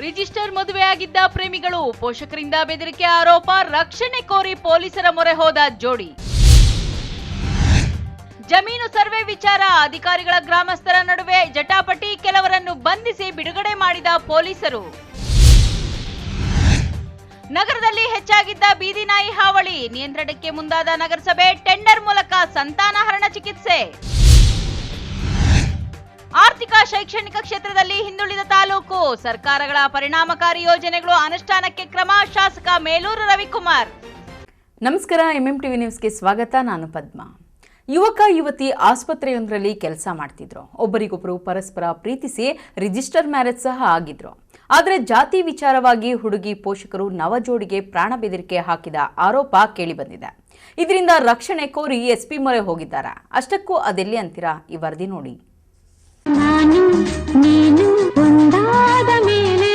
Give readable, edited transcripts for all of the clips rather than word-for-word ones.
Register ಮದುವೆಯಾಗಿದ್ದ ಪ್ರೇಮಿಗಳು, ಪೋಷಕರಿಂದ ಬೆದರಿಕೆ ಆರೋಪ, ರಕ್ಷಣೆ ಕೋರಿ ಪೊಲೀಸರ ಮೊರೆ ಹೋದ ಜೋಡಿ. ಜಮೀನು ಸರ್ವೆ ವಿಚಾರ, ಅಧಿಕಾರಿಗಳ ಗ್ರಾಮಸ್ಥರ ನಡುವೆ ಜಟಾಪಟಿ, ಕೆಲವರನ್ನು ಬಂಧಿಸಿ ಬಿಡುಗಡೆ ಮಾಡಿದ ಪೊಲೀಸರು. ನಗರದಲ್ಲಿ ಹೆಚ್ಚಾಗಿದ್ದ ಬೀದಿ ನಾಯಿ ಹಾವಳಿ, ನಿಯಂತ್ರಣಕ್ಕೆ ಮುಂದಾದ ನಗರಸಭೆ, ಟೆಂಡರ್ ಮೂಲಕ ಸಂತಾನಹರಣ ಚಿಕಿತ್ಸೆ. ಆರ್ಥಿಕ ಶೈಕ್ಷಣಿಕ ಕ್ಷೇತ್ರದಲ್ಲಿ ಹಿಂದುಳಿದ ತಾಲೂಕು, ಸರ್ಕಾರಗಳ ಪರಿಣಾಮಕಾರಿ ಯೋಜನೆಗಳು ಅನುಷ್ಠಾನಕ್ಕೆ ಕ್ರಮ, ಶಾಸಕ ಮೇಲೂರು ರವಿಕುಮಾರ್. ನಮಸ್ಕಾರ, ಎಂಎಂಟಿವಿ ನ್ಯೂಸ್ಗೆ ಸ್ವಾಗತ. ನಾನು ಪದ್ಮ. ಯುವಕ ಯುವತಿ ಆಸ್ಪತ್ರೆಯೊಂದರಲ್ಲಿ ಕೆಲಸ ಮಾಡ್ತಿದ್ರು. ಒಬ್ಬರಿಗೊಬ್ಬರು ಪರಸ್ಪರ ಪ್ರೀತಿಸಿ ರಿಜಿಸ್ಟರ್ ಮ್ಯಾರೇಜ್ ಸಹ ಆಗಿದ್ರು. ಆದರೆ ಜಾತಿ ವಿಚಾರವಾಗಿ ಹುಡುಗಿ ಪೋಷಕರು ನವಜೋಡಿಗೆ ಪ್ರಾಣ ಬೆದರಿಕೆ ಹಾಕಿದ ಆರೋಪ ಕೇಳಿಬಂದಿದೆ. ಇದರಿಂದ ರಕ್ಷಣೆ ಕೋರಿ ಎಸ್ಪಿ ಮೊರೆ ಹೋಗಿದ್ದಾರೆ. ಅಷ್ಟಕ್ಕೂ ಅದೆಲ್ಲಿ ಅಂತೀರಾ? ಈ ವರದಿ ನೋಡಿ. ನಾನು ನೀನು ಒಂದಾದ ಮೇಲೆ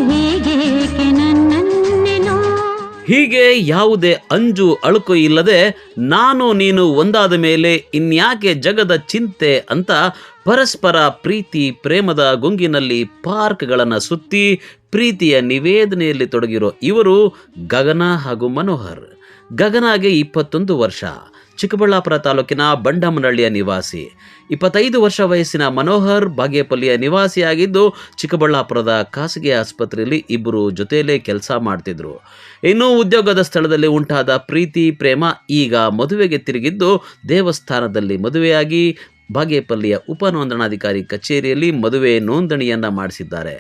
ಹೀಗೇಕೆ ನನ್ನನ್ನೆನೋ, ಹೀಗೆ ಯಾವುದೇ ಅಂಜು ಅಳುಕು ಇಲ್ಲದೆ ನಾನು ನೀನು ಒಂದಾದ ಮೇಲೆ ಇನ್ಯಾಕೆ ಜಗದ ಚಿಂತೆ ಅಂತ ಪರಸ್ಪರ ಪ್ರೀತಿ ಪ್ರೇಮದ ಗುಂಗಿನಲ್ಲಿ ಪಾರ್ಕ್ಗಳನ್ನು ಸುತ್ತಿ ಪ್ರೀತಿಯ ನಿವೇದನೆಯಲ್ಲಿ ತೊಡಗಿರೋ ಇವರು ಗಗನ ಹಾಗೂ ಮನೋಹರ್. ಗಗನಾಗೆ 21 ವರ್ಷ, ಚಿಕ್ಕಬಳ್ಳಾಪುರ ತಾಲೂಕಿನ ಬಂಡಮನಹಳ್ಳಿಯ ನಿವಾಸಿ. 25 ವರ್ಷ ವಯಸ್ಸಿನ ಮನೋಹರ್ ಬಾಗೇಪಲ್ಲಿಯ ನಿವಾಸಿಯಾಗಿದ್ದು, ಚಿಕ್ಕಬಳ್ಳಾಪುರದ ಖಾಸಗಿ ಆಸ್ಪತ್ರೆಯಲ್ಲಿ ಇಬ್ಬರು ಜೊತೆಯಲ್ಲೇ ಕೆಲಸ ಮಾಡ್ತಿದ್ರು. ಇನ್ನು ಉದ್ಯೋಗದ ಸ್ಥಳದಲ್ಲಿ ಉಂಟಾದ ಪ್ರೀತಿ ಪ್ರೇಮ ಈಗ ಮದುವೆಗೆ ತಿರುಗಿದ್ದು, ದೇವಸ್ಥಾನದಲ್ಲಿ ಮದುವೆಯಾಗಿ ಬಾಗೇಪಲ್ಲಿಯ ಉಪನೋಂದಣಾಧಿಕಾರಿ ಕಚೇರಿಯಲ್ಲಿ ಮದುವೆ ನೋಂದಣಿಯನ್ನ ಮಾಡಿಸಿದ್ದಾರೆ.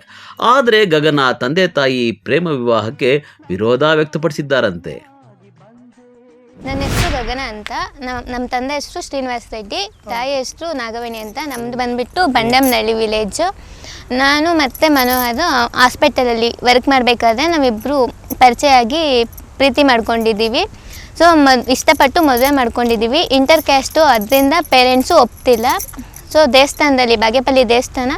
ಆದರೆ ಗಗನ ತಂದೆ ತಾಯಿ ಪ್ರೇಮ ವಿವಾಹಕ್ಕೆ ವಿರೋಧ ವ್ಯಕ್ತಪಡಿಸಿದ್ದಾರಂತೆ. ನನ್ನ ಹೆಸರು ಗಗನ ಅಂತ. ನಮ್ಮ ತಂದೆ ಹೆಸರು ಶ್ರೀನಿವಾಸ್ ರೆಡ್ಡಿ, ತಾಯಿ ಹೆಸರು ನಾಗವೇಣಿ ಅಂತ. ನಮ್ಮದು ಬಂದುಬಿಟ್ಟು ಬಂಡಮನಹಳ್ಳಿ ವಿಲೇಜು. ನಾನು ಮತ್ತು ಮನೋಹರ್ ಹಾಸ್ಪಿಟಲಲ್ಲಿ ವರ್ಕ್ ಮಾಡಬೇಕಾದ್ರೆ ನಾವಿಬ್ಬರು ಪರಿಚಯ ಆಗಿ ಪ್ರೀತಿ ಮಾಡ್ಕೊಂಡಿದ್ದೀವಿ. ಸೊ ಇಷ್ಟಪಟ್ಟು ಮದುವೆ ಮಾಡ್ಕೊಂಡಿದ್ದೀವಿ. ಇಂಟರ್ ಕ್ಯಾಸ್ಟು, ಅದರಿಂದ ಪೇರೆಂಟ್ಸು ಒಪ್ತಿಲ್ಲ. ಸೊ ದೇವಸ್ಥಾನದಲ್ಲಿ, ಬಾಗೇಪಲ್ಲಿ ದೇವಸ್ಥಾನ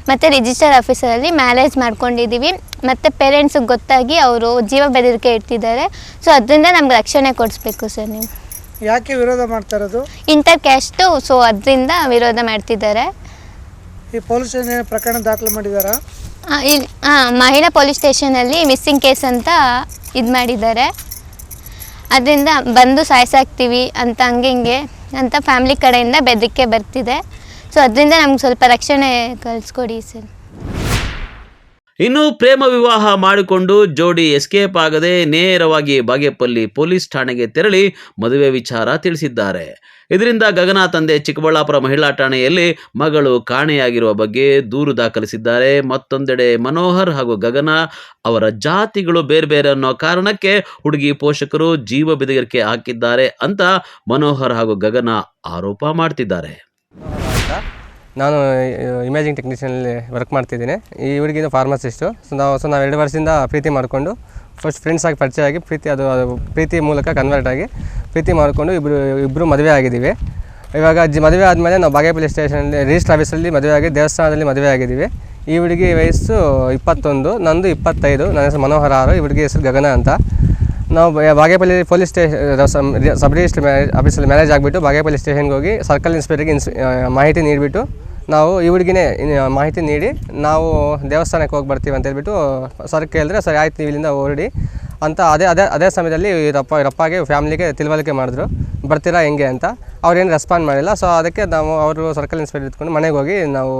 ಮತ್ತು ರಿಜಿಸ್ಟರ್ ಆಫೀಸರಲ್ಲಿ ಮ್ಯಾರೇಜ್ ಮಾಡ್ಕೊಂಡಿದ್ದೀವಿ. ಮತ್ತು ಪೇರೆಂಟ್ಸಿಗೆ ಗೊತ್ತಾಗಿ ಅವರು ಜೀವ ಬೆದರಿಕೆ ಇಡ್ತಿದ್ದಾರೆ. ಸೊ ಅದರಿಂದ ನಮ್ಗೆ ರಕ್ಷಣೆ ಕೊಡಿಸ್ಬೇಕು ಸರ್. ನೀವು ಯಾಕೆ ವಿರೋಧ ಮಾಡ್ತಾ ಇರೋದು? ಇಂಟರ್ ಕ್ಯಾಸ್ಟು, ಸೊ ಅದರಿಂದ ವಿರೋಧ ಮಾಡ್ತಿದ್ದಾರೆ. ಈ ಪೊಲೀಸ್ ಸ್ಟೇಷನ್ ಪ್ರಕರಣ ದಾಖಲು ಮಾಡಿದ್ದಾರಾ? ಮಹಿಳಾ ಪೊಲೀಸ್ ಸ್ಟೇಷನಲ್ಲಿ ಮಿಸ್ಸಿಂಗ್ ಕೇಸ್ ಅಂತ ಇದು ಮಾಡಿದ್ದಾರೆ. ಅದರಿಂದ ಬಂದು ಸಾಯಿಸಾಕ್ತೀವಿ ಅಂತ ಹಂಗೆ ಅಂತ ಫ್ಯಾಮಿಲಿ ಕಡೆಯಿಂದ ಬೆದರಿಕೆ ಬರ್ತಿದೆ. ಸೊ ಅದರಿಂದ ನಮ್ಗೆ ಸ್ವಲ್ಪ ರಕ್ಷಣೆ ಕಳಿಸ್ಕೊಡಿ ಸರ್. ಇನ್ನು ಪ್ರೇಮ ವಿವಾಹ ಮಾಡಿಕೊಂಡು ಜೋಡಿ ಎಸ್ಕೇಪ್ ಆಗದೆ ನೇರವಾಗಿ ಬಾಗೇಪಲ್ಲಿ ಪೊಲೀಸ್ ಠಾಣೆಗೆ ತೆರಳಿ ಮದುವೆ ವಿಚಾರ ತಿಳಿಸಿದ್ದಾರೆ. ಇದರಿಂದ ಗಗನ ತಂದೆ ಚಿಕ್ಕಬಳ್ಳಾಪುರ ಮಹಿಳಾ ಠಾಣೆಯಲ್ಲಿ ಮಗಳು ಕಾಣೆಯಾಗಿರುವ ಬಗ್ಗೆ ದೂರು ದಾಖಲಿಸಿದ್ದಾರೆ. ಮತ್ತೊಂದೆಡೆ ಮನೋಹರ್ ಹಾಗೂ ಗಗನ ಅವರ ಜಾತಿಗಳು ಬೇರೆ ಬೇರೆ ಅನ್ನೋ ಕಾರಣಕ್ಕೆ ಹುಡುಗಿ ಪೋಷಕರು ಜೀವ ಬೆದರಿಕೆ ಹಾಕಿದ್ದಾರೆ ಅಂತ ಮನೋಹರ್ ಹಾಗೂ ಗಗನ ಆರೋಪ ಮಾಡ್ತಿದ್ದಾರೆ. ನಾನು ಇಮೇಜಿಂಗ್ ಟೆಕ್ನಿಷಿಯನಲ್ಲಿ ವರ್ಕ್ ಮಾಡ್ತಿದ್ದೀನಿ. ಈ ಹುಡುಗಿನ ಫಾರ್ಮಸಿಸ್ಟು. ಸೊ ನಾವು 2 ವರ್ಷದಿಂದ ಪ್ರೀತಿ ಮಾಡಿಕೊಂಡು ಫಸ್ಟ್ ಫ್ರೆಂಡ್ಸ್ ಆಗಿ ಪರಿಚಯ ಆಗಿ ಪ್ರೀತಿ ಮೂಲಕ ಕನ್ವರ್ಟ್ ಆಗಿ ಪ್ರೀತಿ ಮಾಡಿಕೊಂಡು ಇಬ್ಬರು ಮದುವೆ ಆಗಿದ್ದೀವಿ. ಇವಾಗ ಮದುವೆ ಆದಮೇಲೆ ನಾವು ಬಾಗೇಪಲ್ಲಿ ಸ್ಟೇಷನಲ್ಲಿ ರಿಜಿಸ್ಟರ್ ಆಫೀಸಲ್ಲಿ ಮದುವೆ ಆಗಿ ದೇವಸ್ಥಾನದಲ್ಲಿ ಮದುವೆ ಆಗಿದ್ದೀವಿ. ಈ ಹುಡುಗಿ ವಯಸ್ಸು 21, ನಂದು 25. ನನ್ನ ಹೆಸರು ಮನೋಹರ ಆರು, ಈ ಹುಡುಗಿ ಹೆಸರು ಗಗನ ಅಂತ. ನಾವು ಬಾಗೇಪಲ್ಲಿ ಪೊಲೀಸ್ ಸಬ್ ರಿಜಿಸ್ಟರ್ ಆಫೀಸಲ್ಲಿ ಮ್ಯಾರೇಜ್ ಆಗಿಬಿಟ್ಟು ಬಾಗೇಪಲ್ಲಿ ಸ್ಟೇಷನ್ಗೆ ಹೋಗಿ ಸರ್ಕಲ್ ಇನ್ಸ್ಪೆಕ್ಟರ್ಗೆ ಮಾಹಿತಿ ನೀಡಿಬಿಟ್ಟು ನಾವು ಈ ಹುಡುಗಿನೇ ಮಾಹಿತಿ ನೀಡಿ ನಾವು ದೇವಸ್ಥಾನಕ್ಕೆ ಹೋಗಿ ಬರ್ತೀವಿ ಅಂತ ಹೇಳ್ಬಿಟ್ಟು ಸರ್ ಕೇಳಿದ್ರೆ, ಸರಿ ಆಯ್ತು ನೀವು ಇಲ್ಲಿಂದ ಹೊರಡಿ ಅಂತ ಅದೇ ಸಮಯದಲ್ಲಿ ರಪ್ಪಗೆ ಫ್ಯಾಮಿಲಿಗೆ ತಿಳುವಳಿಕೆ ಮಾಡಿದ್ರು, ಬರ್ತೀರಾ ಹೆಂಗೆ ಅಂತ. ಅವ್ರೇನು ರೆಸ್ಪಾಂಡ್ ಮಾಡಿಲ್ಲ. ಸೊ ಅದಕ್ಕೆ ನಾವು ಅವರು ಸರ್ಕಲ್ ಇನ್ಸ್ಪೆಕ್ಟರ್ ಇಟ್ಕೊಂಡು ಮನೆಗೆ ಹೋಗಿ ನಾವು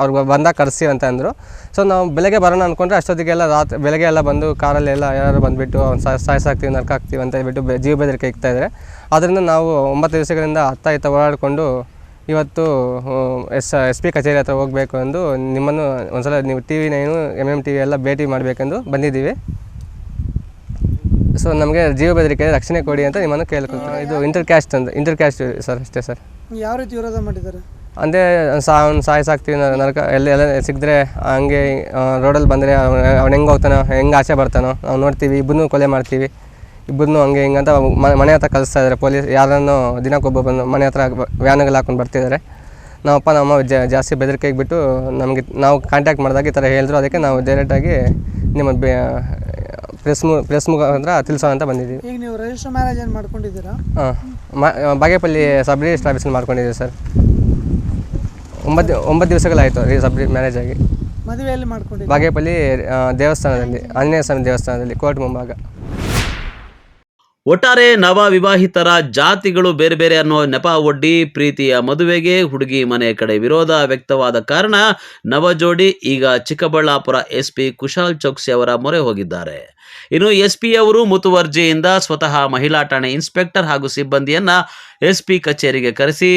ಅವ್ರಿಗೆ ಬಂದಾಗ ಕರೆಸ್ತೀವಿ ಅಂತ ಅಂದರು. ಸೊ ನಾವು ಬೆಳಗ್ಗೆ ಬರೋಣ ಅಂದ್ಕೊಂಡ್ರೆ ಅಷ್ಟೊತ್ತಿಗೆಲ್ಲ ಬೆಳಗ್ಗೆ ಎಲ್ಲ ಬಂದು ಕಾರಲ್ಲೆಲ್ಲ ಯಾರು ಬಂದುಬಿಟ್ಟು ಸಾಯಿಸಾಕ್ತೀವಿ, ನರ್ಕಾಕ್ತೀವಿ ಅಂತ ಹೇಳ್ಬಿಟ್ಟು ಜೀವ ಬೆದರಿಕೆ ಇಕ್ತಾಯಿದ್ದಾರೆ. ಆದ್ದರಿಂದ ನಾವು 9 ದಿವಸಗಳಿಂದ ಅತ್ತ ಓಡಾಡಿಕೊಂಡು ಇವತ್ತು SP ಕಚೇರಿ ಹತ್ರ ಹೋಗಬೇಕು ಎಂದು ನಿಮ್ಮನ್ನು ಒಂದ್ಸಲ ನೀವು TV 9 MMTV ಎಲ್ಲ ಭೇಟಿ ಮಾಡಬೇಕೆಂದು ಬಂದಿದ್ದೀವಿ. ಸೊ ನಮಗೆ ಜೀವ ಬೆದರಿಕೆ ರಕ್ಷಣೆ ಕೊಡಿ ಅಂತ ನಿಮ್ಮನ್ನು ಕೇಳ್ಕೊಳ್ತಾರೆ. ಇದು ಇಂಟರ್ ಕ್ಯಾಸ್ಟ್ ಸರ್, ಅಷ್ಟೇ ಸರ್. ಯಾವ ರೀತಿ ವಿರೋಧ ಮಾಡಿದ್ದಾರೆ ಅಂದರೆ ಸಾಯಿಸಾಕ್ತೀವಿ, ನರಕ ಎಲ್ಲ ಸಿಕ್ಕಿದ್ರೆ ಹಂಗೆ ರೋಡಲ್ಲಿ ಬಂದರೆ ಅವ್ನು ಹೆಂಗೆ ಹೋಗ್ತಾನೋ, ಹೆಂಗೆ ಆಚೆ ಬರ್ತಾನೋ ನಾವು ನೋಡ್ತೀವಿ, ಇಬ್ಬರನ್ನೂ ಕೊಲೆ ಮಾಡ್ತೀವಿ, ಇಬ್ಬರನ್ನೂ ಹಂಗೆ ಹಿಂಗಂತ ಮನೆ ಹತ್ರ ಕಳಿಸ್ತಾ ಇದ್ದಾರೆ ಪೊಲೀಸ್. ಯಾರನ್ನು ದಿನಕ್ಕೊಬ್ಬ ಬಂದು ಮನೆ ಹತ್ರ ವ್ಯಾನ್ಗಳು ಹಾಕೊಂಡು ಬರ್ತಿದ್ದಾರೆ. ನಮ್ಮಪ್ಪ ನಮ್ಮ ಜಾಸ್ತಿ ಬೆದರಿಕೆಗೆ ಬಿಟ್ಟು ನಾವು ಕಾಂಟ್ಯಾಕ್ಟ್ ಮಾಡಿದಾಗ ಈ ಥರ ಹೇಳಿದ್ರು. ಅದಕ್ಕೆ ನಾವು ಡೈರೆಕ್ಟಾಗಿ ನಿಮ್ಮ ಪ್ರೆಸ್ ಮುಖಾಂತರ ತಿಳಿಸೋ ಅಂತ ಬಂದಿದ್ದೀವಿ. ಈಗ ನೀವು ರಿಜಿಸ್ಟರ್ ಮ್ಯಾರೇಜ್ ಏನು ಮಾಡ್ಕೊಂಡಿದ್ದೀರಾ? ಬಾಗೇಪಲ್ಲಿ ಸಬ್ ರಿಜಿಸ್ಟರ್ ಆಫೀಸಲ್ಲಿ ಮಾಡ್ಕೊಂಡಿದ್ದೀವಿ ಸರ್. 9 ದಿವಸಗಳಾಯಿತು ಸಬ್ ಮ್ಯಾರೇಜ್ ಆಗಿ. ಮದುವೆಯಲ್ಲಿ ಮಾಡ್ಕೊಂಡಿದ್ದೀರಾ? ಬಾಗೇಪಲ್ಲಿ ದೇವಸ್ಥಾನದಲ್ಲಿ, ಆಂಜನೇಯ ಸ್ವಾಮಿ ದೇವಸ್ಥಾನದಲ್ಲಿ, ಕೋರ್ಟ್ ಮುಂಭಾಗ. ಒಟ್ಟಾರೆ ನವ ವಿವಾಹಿತರ ಜಾತಿಗಳು ಬೇರೆ ಬೇರೆ ಅನ್ನೋ ನೆಪ ಒಡ್ಡಿ ಪ್ರೀತಿಯ ಮದುವೆಗೆ ಹುಡುಗಿ ಮನೆ ಕಡೆ ವಿರೋಧ ವ್ಯಕ್ತವಾದ ಕಾರಣ ನವ ಜೋಡಿ ಈಗ ಚಿಕ್ಕಬಳ್ಳಾಪುರ ಎಸ್ಪಿ ಕುಶಾಲ್ ಚೌಕ್ಸಿ ಅವರ ಮೊರೆ ಹೋಗಿದ್ದಾರೆ. ಇನ್ನು ಎಸ್ಪಿ ಅವರು ಮುತುವರ್ಜಿಯಿಂದ ಸ್ವತಃ ಮಹಿಳಾ ಠಾಣೆ ಇನ್ಸ್ಪೆಕ್ಟರ್ ಹಾಗೂ ಸಿಬ್ಬಂದಿಯನ್ನ ಎಸ್ಪಿ ಕಚೇರಿಗೆ ಕರೆಸಿ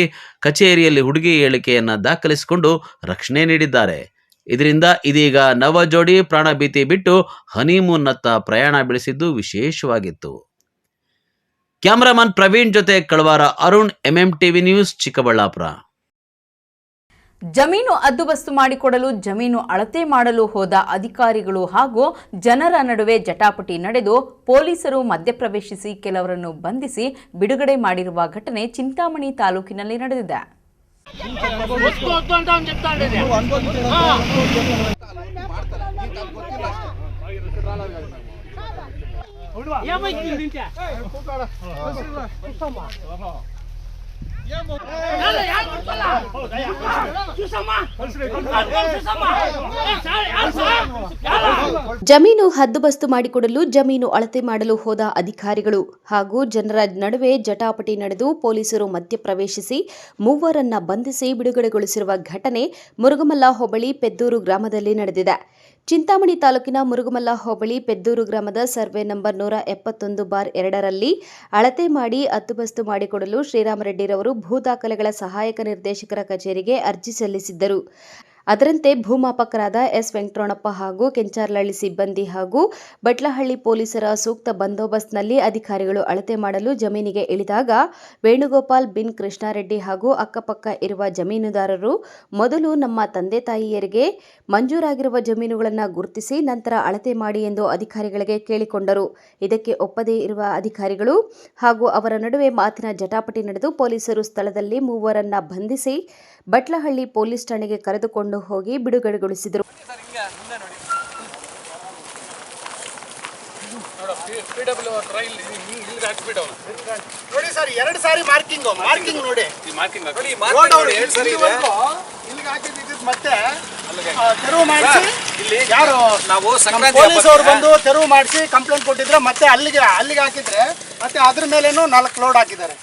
ಕಚೇರಿಯಲ್ಲಿ ಹುಡುಗಿ ಹೇಳಿಕೆಯನ್ನ ದಾಖಲಿಸಿಕೊಂಡು ರಕ್ಷಣೆ ನೀಡಿದ್ದಾರೆ. ಇದರಿಂದ ಇದೀಗ ನವ ಜೋಡಿ ಪ್ರಾಣಭೀತಿ ಬಿಟ್ಟು ಹನಿಮೂನ್ನತ್ತ ಪ್ರಯಾಣ ಬೆಳೆಸಿದ್ದು ವಿಶೇಷವಾಗಿತ್ತು. ಕ್ಯಾಮರಾಮನ್ ಪ್ರವೀಣ್ ಜೊತೆ ಕಳವಾರ ಅರುಣ್, MMTV ನ್ಯೂಸ್, ಚಿಕ್ಕಬಳ್ಳಾಪುರ. ಜಮೀನು ಹದ್ದುಬಸ್ತು ಮಾಡಿಕೊಡಲು ಜಮೀನು ಅಳತೆ ಮಾಡಲು ಹೋದ ಅಧಿಕಾರಿಗಳು ಹಾಗೂ ಜನರ ನಡುವೆ ಜಟಾಪಟಿ ನಡೆದು ಪೊಲೀಸರು ಮಧ್ಯಪ್ರವೇಶಿಸಿ ಕೆಲವರನ್ನು ಬಂಧಿಸಿ ಬಿಡುಗಡೆ ಮಾಡಿರುವ ಘಟನೆ ಚಿಂತಾಮಣಿ ತಾಲೂಕಿನಲ್ಲಿ ನಡೆದಿದೆ. ಜಮೀನು ಹದ್ದುಬಸ್ತು ಮಾಡಿಕೊಡಲು ಜಮೀನು ಅಳತೆ ಮಾಡಲು ಹೋದ ಅಧಿಕಾರಿಗಳು ಹಾಗೂ ಜನರ ನಡುವೆ ಜಟಾಪಟಿ ನಡೆದು ಪೊಲೀಸರು ಮಧ್ಯಪ್ರವೇಶಿಸಿ ಮೂವರನ್ನ ಬಂಧಿಸಿ ಬಿಡುಗಡೆಗೊಳಿಸಿರುವ ಘಟನೆ ಮುರುಗಮಲ್ಲ ಹೋಬಳಿ ಪೆದ್ದೂರು ಗ್ರಾಮದಲ್ಲಿ ನಡೆದಿದೆ. ಚಿಂತಾಮಣಿ ತಾಲೂಕಿನ ಮುರುಗಮಲ್ಲ ಹೋಬಳಿ ಪೆದ್ದೂರು ಗ್ರಾಮದ ಸರ್ವೆ ನಂಬರ್ 171/2ರಲ್ಲಿ ಅಳತೆ ಮಾಡಿ ಹದ್ದುಬಸ್ತು ಮಾಡಿಕೊಡಲು ಶ್ರೀರಾಮರೆಡ್ಡಿರವರು ಭೂ ದಾಖಲೆಗಳ ಸಹಾಯಕ ನಿರ್ದೇಶಕರ ಕಚೇರಿಗೆ ಅರ್ಜಿ ಸಲ್ಲಿಸಿದ್ದರು. ಅದರಂತೆ ಭೂಮಾಪಕರಾದ ಎಸ್ ವೆಂಕಟರಮಣಪ್ಪ ಹಾಗೂ ಕೆಂಚಾರ್ಲಹಳ್ಳಿ ಸಿಬ್ಬಂದಿ ಹಾಗೂ ಬಟ್ಲಹಳ್ಳಿ ಪೊಲೀಸರ ಸೂಕ್ತ ಬಂದೋಬಸ್ತ್ನಲ್ಲಿ ಅಧಿಕಾರಿಗಳು ಅಳತೆ ಮಾಡಲು ಜಮೀನಿಗೆ ಇಳಿದಾಗ ವೇಣುಗೋಪಾಲ್ ಬಿನ್ ಕೃಷ್ಣಾರೆಡ್ಡಿ ಹಾಗೂ ಅಕ್ಕಪಕ್ಕ ಇರುವ ಜಮೀನುದಾರರು ಮೊದಲು ನಮ್ಮ ತಂದೆ ತಾಯಿಯರಿಗೆ ಮಂಜೂರಾಗಿರುವ ಜಮೀನುಗಳನ್ನು ಗುರುತಿಸಿ ನಂತರ ಅಳತೆ ಮಾಡಿ ಎಂದು ಅಧಿಕಾರಿಗಳಿಗೆ ಕೇಳಿಕೊಂಡರು. ಇದಕ್ಕೆ ಒಪ್ಪದೇ ಇರುವ ಅಧಿಕಾರಿಗಳು ಹಾಗೂ ಅವರ ನಡುವೆ ಮಾತಿನ ಜಟಾಪಟಿ ನಡೆದು ಪೊಲೀಸರು ಸ್ಥಳದಲ್ಲಿ ಮೂವರನ್ನ ಬಂಧಿಸಿ ಬಟ್ಲಹಳ್ಳಿ ಪೊಲೀಸ್ ಠಾಣೆಗೆ ಕರೆದುಕೊಂಡು ಹೋಗಿ ಬಿಡುಗಡೆಗೊಳಿಸಿದರು. ನೋಡಿ ಸರ್, 2 ಸಾರಿ ಮಾರ್ಕಿಂಗ್ ನೋಡಿ, ಮತ್ತೆ ತೆರವು ಮಾಡಿಸಿ ಇಲ್ಲಿ ಯಾರು ನಾವು ಪೊಲೀಸ್ ಅವರು ಬಂದು ತೆರವು ಮಾಡಿಸಿ ಕಂಪ್ಲೇಂಟ್ ಕೊಟ್ಟಿದ್ರೆ ಮತ್ತೆ ಅಲ್ಲಿಗೆ ಹಾಕಿದ್ರೆ ಮತ್ತೆ ಅದ್ರ ಮೇಲೇನು 4 ಲೋಡ್ ಹಾಕಿದ್ದಾರೆ.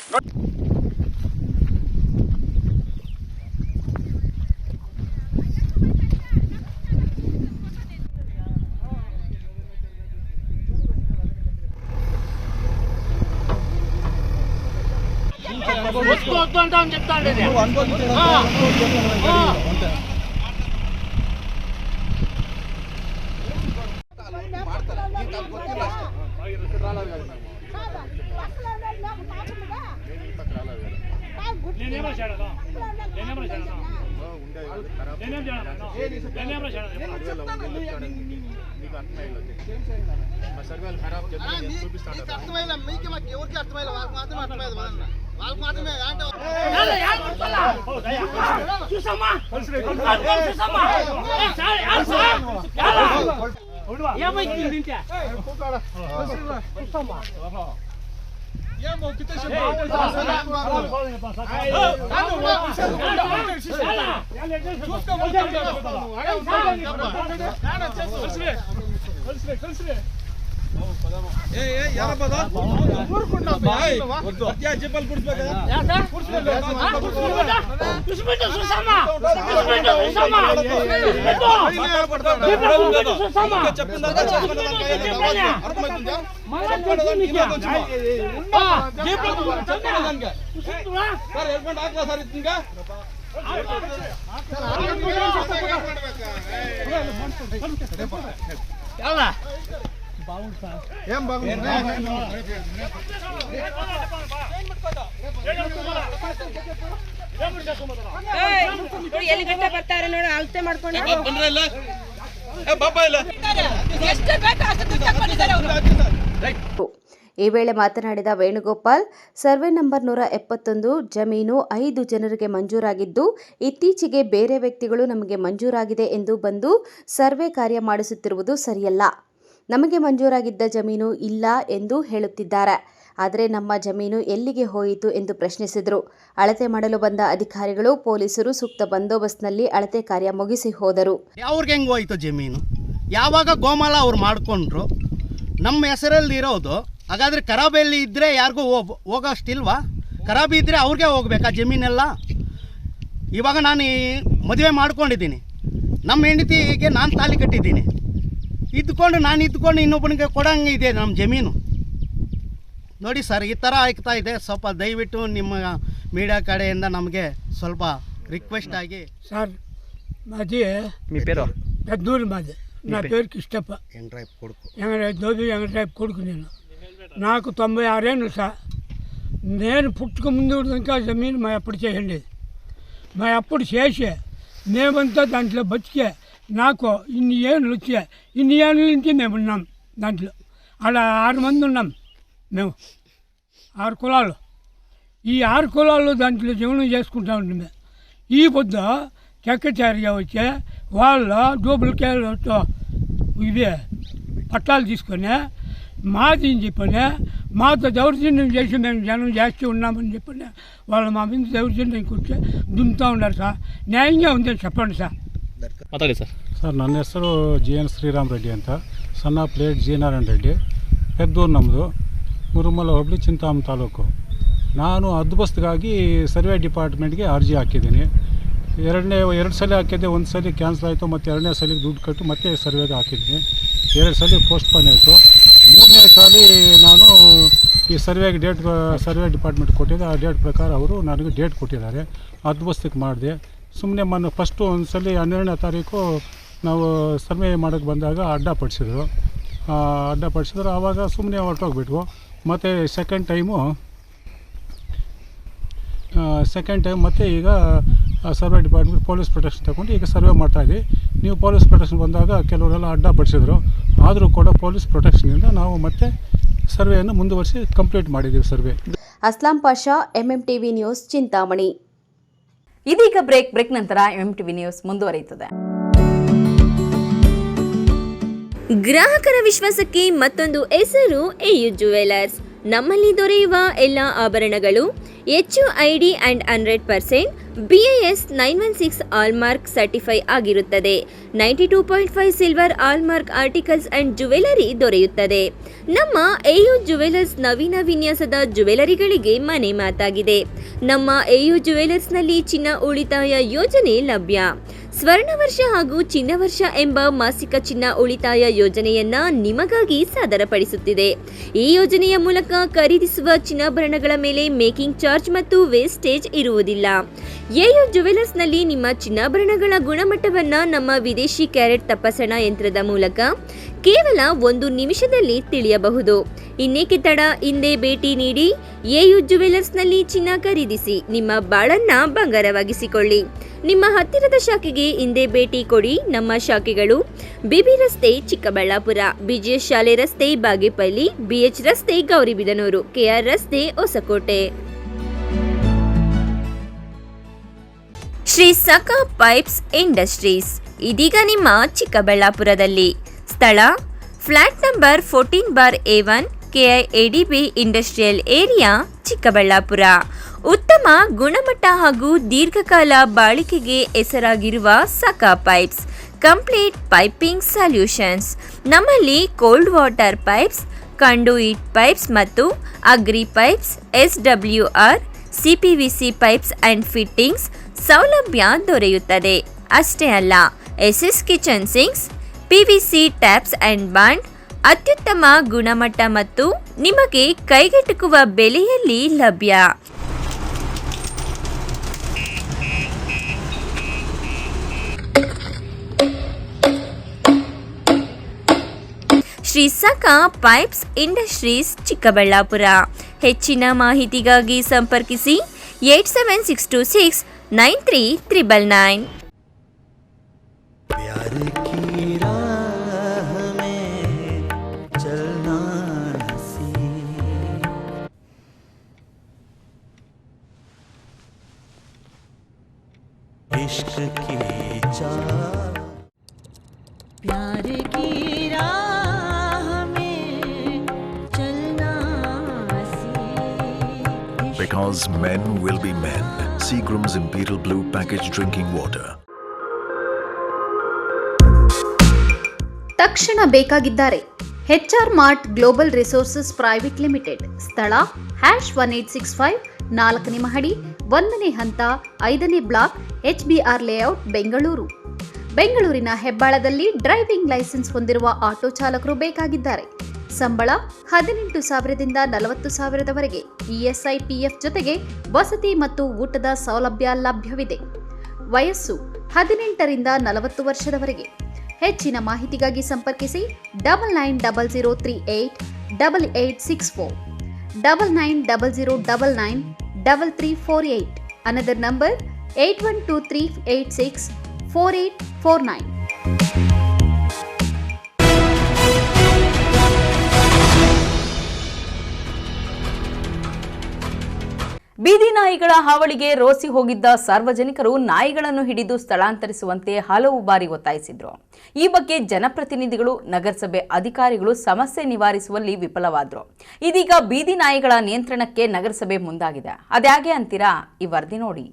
ಈ ವೇಳೆ ಮಾತನಾಡಿದ ವೇಣುಗೋಪಾಲ್, ಸರ್ವೆ ನಂಬರ್ 171 ಜಮೀನು 5 ಜನರಿಗೆ ಮಂಜೂರಾಗಿದ್ದು ಇತ್ತೀಚೆಗೆ ಬೇರೆ ವ್ಯಕ್ತಿಗಳು ನಮಗೆ ಮಂಜೂರಾಗಿದೆ ಎಂದು ಬಂದು ಸರ್ವೆ ಕಾರ್ಯ ಮಾಡಿಸುತ್ತಿರುವುದು ಸರಿಯಲ್ಲ. ನಮಗೆ ಮಂಜೂರಾಗಿದ್ದ ಜಮೀನು ಇಲ್ಲ ಎಂದು ಹೇಳುತ್ತಿದ್ದಾರೆ. ಆದರೆ ನಮ್ಮ ಜಮೀನು ಎಲ್ಲಿಗೆ ಹೋಯಿತು ಎಂದು ಪ್ರಶ್ನಿಸಿದರು. ಅಳತೆ ಮಾಡಲು ಬಂದ ಅಧಿಕಾರಿಗಳು, ಪೊಲೀಸರು ಸೂಕ್ತ ಬಂದೋಬಸ್ತ್ನಲ್ಲಿ ಅಳತೆ ಕಾರ್ಯ ಮುಗಿಸಿ ಹೋದರು. ಅವ್ರಿಗೆ ಹೆಂಗೆ ಹೋಯ್ತು ಜಮೀನು? ಯಾವಾಗ ಗೋಮಾಲ ಅವ್ರು ಮಾಡಿಕೊಂಡ್ರು, ನಮ್ಮ ಹೆಸರಲ್ಲಿ ಇರೋದು. ಹಾಗಾದರೆ ಖರಾಬೆಲ್ಲಿ ಇದ್ದರೆ ಯಾರಿಗೂ ಹೋಗೋಷ್ಟಿಲ್ವಾ? ಖರಾಬಿ ಇದ್ದರೆ ಅವ್ರಿಗೆ ಹೋಗ್ಬೇಕಾ ಜಮೀನೆಲ್ಲ? ಇವಾಗ ನಾನು ಮದುವೆ ಮಾಡ್ಕೊಂಡಿದ್ದೀನಿ, ನಮ್ಮ ಹೆಂಡತಿಗೆ ನಾನು ತಾಳಿ ಕಟ್ಟಿದ್ದೀನಿ. ಇದ್ಕೊಂಡು ಇನ್ನೊಬ್ಬನಿಗೆ ಕೊಡಂಗೆ ಇದೆ ನಮ್ಮ ಜಮೀನು. ನೋಡಿ ಸರ್, ಈ ಥರ ಆಗ್ತಾ ಇದೆ. ಸ್ವಲ್ಪ ದಯವಿಟ್ಟು ನಿಮ್ಮ ಮೀಡಿಯಾ ಕಡೆಯಿಂದ ನಮಗೆ ಸ್ವಲ್ಪ రిక్వెస్ట్ ఆగి. సార్ మాది మీ పేరు? పెద్దూరు మాది. నా పేరు కిష్టప్ప. ఎంగరాయపు కొడుకు నేను. నాకు 96 ఏళ్ళు సార్. నేను పుట్టుక ముందు ఇంకా జమీన్ మా అప్పుడు చేయండి. మా అప్పుడు చేసే మేమంతా దాంట్లో బతికే. నాకు ఇన్ని ఏళ్ళు వచ్చాయి. ఇన్ని ఏళ్ళ నుంచి మేము ఉన్నాం దాంట్లో. అలా 6 మంది ఉన్నాం మేము, 6 కులాలు. ఈ 6 కులాలు దాంట్లో జీవనం చేసుకుంటా ఉంటాం. ఈ పొద్దు సెక్రటరీగా వచ్చే వాళ్ళ డూప్లికేట్ ఇవి పట్టాలు తీసుకొని మాది అని చెప్పని, మాతో దౌర్జన్యం చేసి మేము జనం చేస్తూ ఉన్నామని చెప్పని వాళ్ళు మా మీద దౌర్జన్యం కూర్చొని దున్నుతూ ఉన్నారు సార్. న్యాయంగా ఉందని చెప్పండి సార్. ಮಾತಾಡಿ ಸರ್. ಸರ್, ನನ್ನ ಹೆಸರು GN ಶ್ರೀರಾಮ್ ರೆಡ್ಡಿ ಅಂತ. ಸಣ್ಣ ಪ್ಲೇಟ್ ಜಿ ನಾರಾಯಣ ರೆಡ್ಡಿ. ಪೆದ್ದೂರು ನಮ್ಮದು, ಮುರುಮಲ ಹೋಬಳಿ, ಚಿಂತಾಮಣಿ ತಾಲೂಕು. ನಾನು ಹದ್ದುಬಸ್ತಿಗಾಗಿ ಸರ್ವೆ ಡಿಪಾರ್ಟ್ಮೆಂಟ್ಗೆ ಅರ್ಜಿ ಹಾಕಿದ್ದೀನಿ. 2 ಸಲ ಹಾಕಿದ್ದೆ. ಒಂದು ಸಲ ಕ್ಯಾನ್ಸಲ್ ಆಯಿತು, ಮತ್ತು 2ನೇ ಸಲಿಗೆ ದುಡ್ಡು ಕಟ್ಟು ಮತ್ತೆ ಸರ್ವೆಗೆ ಹಾಕಿದ್ದೀನಿ. 2 ಸಲ ಪೋಸ್ಟ್ಪೋನ್ ಆಯಿತು. 3ನೇ ಸಲ ನಾನು ಈ ಸರ್ವೆ ಡಿಪಾರ್ಟ್ಮೆಂಟ್ ಕೊಟ್ಟಿದ್ದೆ. ಆ ಡೇಟ್ ಪ್ರಕಾರ ಅವರು ನನಗೆ ಡೇಟ್ ಕೊಟ್ಟಿದ್ದಾರೆ. ಹದ್ದುಬಸ್ತಿಗೆ ಮಾಡಿದೆ. ಸುಮ್ಮನೆ ಮೊನ್ನೆ ಫಸ್ಟು ಒಂದು ಸಲ 12ನೇ ತಾರೀಕು ನಾವು ಸರ್ವೆ ಮಾಡೋಕ್ಕೆ ಬಂದಾಗ ಅಡ್ಡಪಡಿಸಿದ್ರು. ಆವಾಗ ಸುಮ್ಮನೆ ಹೊರಟೋಗ್ಬಿಟ್ವು. ಮತ್ತು ಸೆಕೆಂಡ್ ಟೈಮ್ ಮತ್ತೆ ಈಗ ಸರ್ವೆ ಡಿಪಾರ್ಟ್ಮೆಂಟ್ ಪೊಲೀಸ್ ಪ್ರೊಟೆಕ್ಷನ್ ತಗೊಂಡು ಈಗ ಸರ್ವೆ ಮಾಡ್ತಾಯಿದ್ವಿ. ನೀವು ಪೊಲೀಸ್ ಪ್ರೊಟೆಕ್ಷನ್ ಬಂದಾಗ ಕೆಲವರೆಲ್ಲ ಅಡ್ಡಪಡಿಸಿದ್ರು. ಆದರೂ ಕೂಡ ಪೊಲೀಸ್ ಪ್ರೊಟೆಕ್ಷನಿಂದ ನಾವು ಮತ್ತೆ ಸರ್ವೆಯನ್ನು ಮುಂದುವರಿಸಿ ಕಂಪ್ಲೀಟ್ ಮಾಡಿದ್ದೀವಿ survey. Aslam Pasha, MMTV news, Chintamani. ಇದೀಗ ಬ್ರೇಕ್ ನಂತರ MMTV ನ್ಯೂಸ್ ಮುಂದುವರಿಯುತ್ತದೆ. ಗ್ರಾಹಕರ ವಿಶ್ವಾಸಕ್ಕೆ ಮತ್ತೊಂದು ಹೆಸರು AU ಜ್ಯುವೆಲರ್ಸ್. ನಮ್ಮಲ್ಲಿ ದೊರೆಯುವ ಎಲ್ಲ ಆಭರಣಗಳು HUID and 100% BIS 916 hallmark certify ಆಗಿರುತ್ತದೆ. 92.5 silver hallmark articles and jewellery ದೊರೆಯುತ್ತದೆ. ನಮ್ಮ AU ಜ್ಯುವೆಲರ್ಸ್ ನವೀನ ವಿನ್ಯಾಸದ ಜ್ಯುವೆಲರಿಗಳಿಗೆ ಮನೆ ಮಾತಾಗಿದೆ. ನಮ್ಮ AU ಜ್ಯುವೆಲರ್ಸ್ನಲ್ಲಿ ಚಿನ್ನ ಉಳಿತಾಯ ಯೋಜನೆ ಲಭ್ಯ. ಸ್ವರ್ಣ ವರ್ಷ ಹಾಗೂ ಚಿನ್ನ ವರ್ಷ ಎಂಬ ಮಾಸಿಕ ಚಿನ್ನ ಉಳಿತಾಯ ಯೋಜನೆಯನ್ನ ನಿಮಗಾಗಿ ಸಾದರಪಡಿಸುತ್ತಿದೆ. ಈ ಯೋಜನೆಯ ಮೂಲಕ ಖರೀದಿಸುವ ಚಿನ್ನಾಭರಣಗಳ ಮೇಲೆ ಮೇಕಿಂಗ್ ಚಾರ್ಜ್ ಮತ್ತು ವೇಸ್ಟೇಜ್ ಇರುವುದಿಲ್ಲ. AU ಜ್ಯುವೆಲರ್ಸ್ನಲ್ಲಿ ನಿಮ್ಮ ಚಿನ್ನಾಭರಣಗಳ ಗುಣಮಟ್ಟವನ್ನ ನಮ್ಮ ವಿದೇಶಿ ಕ್ಯಾರೆಟ್ ತಪಾಸಣಾ ಯಂತ್ರದ ಮೂಲಕ ಕೇವಲ 1 ನಿಮಿಷದಲ್ಲಿ ತಿಳಿಯಬಹುದು. ಇನ್ನೇಕೆ ತಡ, ಹಿಂದೆ ಭೇಟಿ ನೀಡಿ AU ಜ್ಯುವೆಲರ್ಸ್ನಲ್ಲಿ ಚಿನ್ನ ಖರೀದಿಸಿ ನಿಮ್ಮ ಬಾಳನ್ನ ಬಂಗಾರವಾಗಿಸಿಕೊಳ್ಳಿ. ನಿಮ್ಮ ಹತ್ತಿರದ ಶಾಖೆಗೆ ಹಿಂದೆ ಭೇಟಿ ಕೊಡಿ. ನಮ್ಮ ಶಾಖೆಗಳು BB ರಸ್ತೆ ಚಿಕ್ಕಬಳ್ಳಾಪುರ, BGS ಶಾಲೆ ರಸ್ತೆ ಬಾಗೇಪಲ್ಲಿ, BH ರಸ್ತೆ ಗೌರಿಬಿದನೂರು, KR ರಸ್ತೆ ಹೊಸಕೋಟೆ. ಶ್ರೀ ಸಖಾ ಪೈಪ್ಸ್ ಇಂಡಸ್ಟ್ರೀಸ್ ಇದೀಗ ನಿಮ್ಮ ಚಿಕ್ಕಬಳ್ಳಾಪುರದಲ್ಲಿ. ಸ್ಥಳ flat number 14/A1 KIADB industrial area, Chikkaballapur. ಉತ್ತಮ ಗುಣಮಟ್ಟ ಹಾಗೂ ದೀರ್ಘಕಾಲ ಬಾಳಿಕೆಗೆ ಹೆಸರಾಗಿರುವ Sakha pipes complete piping solutions. ನಮ್ಮಲ್ಲಿ cold water pipes, conduit pipes ಮತ್ತು agri pipes, SWR, CPVC pipes and fittings ಸೌಲಭ್ಯ ದೊರೆಯುತ್ತದೆ. ಅಷ್ಟೇ ಅಲ್ಲ, SS kitchen sinks, PVC taps and bond ಅತ್ಯುತ್ತಮ ಗುಣಮಟ್ಟ ಮತ್ತು ನಿಮಗೆ ಕೈಗೆಟುಕುವ ಬೆಲೆಯಲ್ಲಿ ಲಭ್ಯ. Shri Sakha pipes industries, Chikkaballapur. ಹೆಚ್ಚಿನ ಮಾಹಿತಿಗಾಗಿ ಸಂಪರ್ಕಿಸಿ 8762693999. इश्क की चाह, प्यार की राह because men will be men. Seagram's Imperial Blue packaged drinking water. ತಕ್ಷಣ ಬೇಕಾಗಿದ್ದಾರೆ HR mart global resources private limited. ಸ್ಥಳ #1865 4ನೇ ಮಹಡಿ 1ನೇ ಹಂತ 5ನೇ ಬ್ಲಾಕ್ HBR ಲೇಔಟ್ ಬೆಂಗಳೂರು. ಬೆಂಗಳೂರಿನ ಹೆಬ್ಬಾಳದಲ್ಲಿ ಡ್ರೈವಿಂಗ್ ಲೈಸೆನ್ಸ್ ಹೊಂದಿರುವ ಆಟೋ ಚಾಲಕರು ಬೇಕಾಗಿದ್ದಾರೆ. ಸಂಬಳ 18,000ದಿಂದ 40,000ದವರೆಗೆ. ESI PF ಜೊತೆಗೆ ವಸತಿ ಮತ್ತು ಊಟದ ಸೌಲಭ್ಯ ಲಭ್ಯವಿದೆ. ವಯಸ್ಸು 18ರಿಂದ 40 ವರ್ಷದವರೆಗೆ. ಹೆಚ್ಚಿನ ಮಾಹಿತಿಗಾಗಿ ಸಂಪರ್ಕಿಸಿ 990038 8864 990099 3348. Another number 812386 4849. ಬೀದಿ ನಾಯಿಗಳ ಹಾವಳಿಗೆ ರೋಸಿ ಹೋಗಿದ್ದ ಸಾರ್ವಜನಿಕರು ನಾಯಿಗಳನ್ನು ಹಿಡಿದು ಸ್ಥಳಾಂತರಿಸುವಂತೆ ಹಲವು ಬಾರಿ ಒತ್ತಾಯಿಸಿದ್ರು. ಈ ಬಗ್ಗೆ ಜನಪ್ರತಿನಿಧಿಗಳು, ನಗರಸಭೆ ಅಧಿಕಾರಿಗಳು ಸಮಸ್ಯೆ ನಿವಾರಿಸುವಲ್ಲಿ ವಿಫಲವಾದ್ರು. ಇದೀಗ ಬೀದಿ ನಾಯಿಗಳ ನಿಯಂತ್ರಣಕ್ಕೆ ನಗರಸಭೆ ಮುಂದಾಗಿದೆ. ಅದ್ಯಾಗೆ ಅಂತೀರಾ? ಈ ವರದಿ ನೋಡಿ.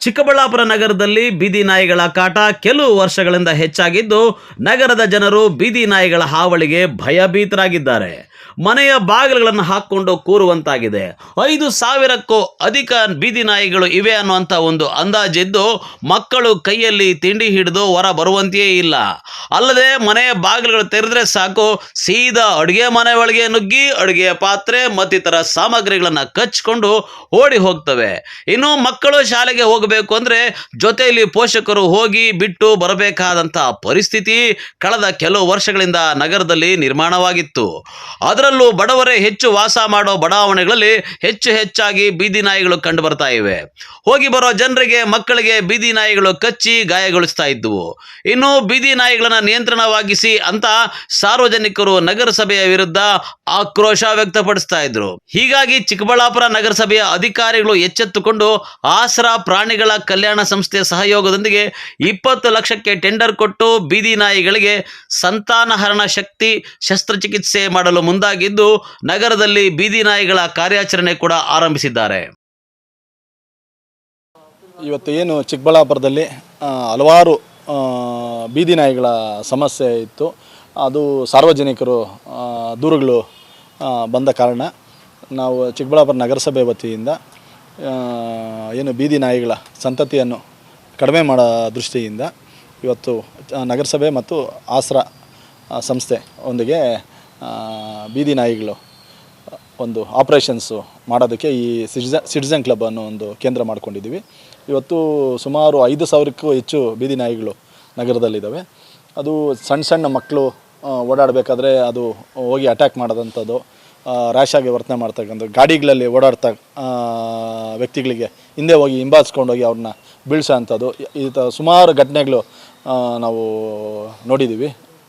ಚಿಕ್ಕಬಳ್ಳಾಪುರ ನಗರದಲ್ಲಿ ಬೀದಿ ನಾಯಿಗಳ ಕಾಟ ಕೆಲವು ವರ್ಷಗಳಿಂದ ಹೆಚ್ಚಾಗಿದ್ದು, ನಗರದ ಜನರು ಬೀದಿ ನಾಯಿಗಳ ಹಾವಳಿಗೆ ಭಯಭೀತರಾಗಿದ್ದಾರೆ. ಮನೆಯ ಬಾಗಿಲುಗಳನ್ನು ಹಾಕಿಕೊಂಡು ಕೂರುವಂತಾಗಿದೆ. 5,000ಕ್ಕೂ ಅಧಿಕ ಬೀದಿ ನಾಯಿಗಳು ಇವೆ ಅನ್ನುವಂಥ ಒಂದು ಅಂದಾಜಿದ್ದು, ಮಕ್ಕಳು ಕೈಯಲ್ಲಿ ತಿಂಡಿ ಹಿಡಿದು ಹೊರ ಬರುವಂತೆಯೇ ಇಲ್ಲ. ಅಲ್ಲದೆ ಮನೆಯ ಬಾಗಿಲುಗಳು ತೆರೆದ್ರೆ ಸಾಕು, ಸೀದಾ ಅಡುಗೆ ಮನೆ ಒಳಗೆ ನುಗ್ಗಿ ಅಡುಗೆಯ ಪಾತ್ರೆ ಮತ್ತಿತರ ಸಾಮಗ್ರಿಗಳನ್ನು ಕಚ್ಕೊಂಡು ಓಡಿ ಹೋಗ್ತವೆ. ಇನ್ನು ಮಕ್ಕಳು ಶಾಲೆಗೆ ಹೋಗಬೇಕು ಅಂದರೆ ಜೊತೆಯಲ್ಲಿ ಪೋಷಕರು ಹೋಗಿ ಬಿಟ್ಟು ಬರಬೇಕಾದಂಥ ಪರಿಸ್ಥಿತಿ ಕಳೆದ ಕೆಲವು ವರ್ಷಗಳಿಂದ ನಗರದಲ್ಲಿ ನಿರ್ಮಾಣವಾಗಿತ್ತು. ಅದರಲ್ಲೂ ಬಡವರೇ ಹೆಚ್ಚು ವಾಸ ಮಾಡೋ ಬಡಾವಣೆಗಳಲ್ಲಿ ಹೆಚ್ಚಾಗಿ ಬೀದಿ ನಾಯಿಗಳು ಕಂಡು ಬರ್ತಾ ಇವೆ. ಹೋಗಿ ಬರೋ ಜನರಿಗೆ, ಮಕ್ಕಳಿಗೆ ಬೀದಿ ನಾಯಿಗಳು ಕಚ್ಚಿ ಗಾಯಗೊಳಿಸ್ತಾ ಇದ್ವು. ಇನ್ನು ಬೀದಿ ನಾಯಿಗಳನ್ನ ನಿಯಂತ್ರಣವಾಗಿಸಿ ಅಂತ ಸಾರ್ವಜನಿಕರು ನಗರಸಭೆಯ ವಿರುದ್ಧ ಆಕ್ರೋಶ ವ್ಯಕ್ತಪಡಿಸ್ತಾ ಇದ್ರು. ಹೀಗಾಗಿ ಚಿಕ್ಕಬಳ್ಳಾಪುರ ನಗರಸಭೆಯ ಅಧಿಕಾರಿಗಳು ಎಚ್ಚೆತ್ತುಕೊಂಡು ಆಸರಾ ಪ್ರಾಣಿಗಳ ಕಲ್ಯಾಣ ಸಂಸ್ಥೆ ಸಹಯೋಗದೊಂದಿಗೆ 20 ಲಕ್ಷಕ್ಕೆ ಟೆಂಡರ್ ಕೊಟ್ಟು ಬೀದಿ ನಾಯಿಗಳಿಗೆ ಸಂತಾನಹರಣ ಶಕ್ತಿ ಶಸ್ತ್ರಚಿಕಿತ್ಸೆ ಮಾಡಲು ಮುಂದಾಗಿದ್ದು, ನಗರದಲ್ಲಿ ಬೀದಿ ನಾಯಿಗಳ ಕಾರ್ಯಾಚರಣೆ ಕೂಡ ಆರಂಭಿಸಿದ್ದಾರೆ. ಇವತ್ತು ಏನು ಚಿಕ್ಕಬಳ್ಳಾಪುರದಲ್ಲಿ ಹಲವಾರು ಬೀದಿ ನಾಯಿಗಳ ಸಮಸ್ಯೆ ಇತ್ತು. ಅದು ಸಾರ್ವಜನಿಕರು ದೂರುಗಳು ಬಂದ ಕಾರಣ ನಾವು ಚಿಕ್ಕಬಳ್ಳಾಪುರ ನಗರಸಭೆ ವತಿಯಿಂದ ಏನು ಬೀದಿ ನಾಯಿಗಳ ಸಂತತಿಯನ್ನು ಕಡಿಮೆ ಮಾಡೋ ದೃಷ್ಟಿಯಿಂದ ಇವತ್ತು ನಗರಸಭೆ ಮತ್ತು ಆಸರಾ ಸಂಸ್ಥೆ ಒಂದಿಗೆ ಬೀದಿ ನಾಯಿಗಳು ಒಂದು ಆಪ್ರೇಷನ್ಸು ಮಾಡೋದಕ್ಕೆ ಈ ಸಿಟಿಜನ್ ಕ್ಲಬ್ ಅನ್ನೋ ಒಂದು ಕೇಂದ್ರ ಮಾಡ್ಕೊಂಡಿದ್ದೀವಿ. ಇವತ್ತು ಸುಮಾರು 5,000ಕ್ಕೂ ಹೆಚ್ಚು ಬೀದಿ ನಾಯಿಗಳು ನಗರದಲ್ಲಿದ್ದಾವೆ. ಅದು ಸಣ್ಣ ಮಕ್ಕಳು ಓಡಾಡಬೇಕಾದ್ರೆ ಅದು ಹೋಗಿ ಅಟ್ಯಾಕ್ ಮಾಡೋದಂಥದ್ದು, ರ್ಯಾಶಾಗಿ ವರ್ತನೆ ಮಾಡ್ತಕ್ಕಂಥ, ಗಾಡಿಗಳಲ್ಲಿ ಓಡಾಡ್ತಾ ವ್ಯಕ್ತಿಗಳಿಗೆ ಹಿಂದೆ ಹೋಗಿ ಹಿಂಬಾಲಿಸ್ಕೊಂಡೋಗಿ ಅವ್ರನ್ನ ಬೀಳ್ಸೋ ಅಂಥದ್ದು, ಈ ಸುಮಾರು ಘಟನೆಗಳು ನಾವು ನೋಡಿದ್ದೀವಿ.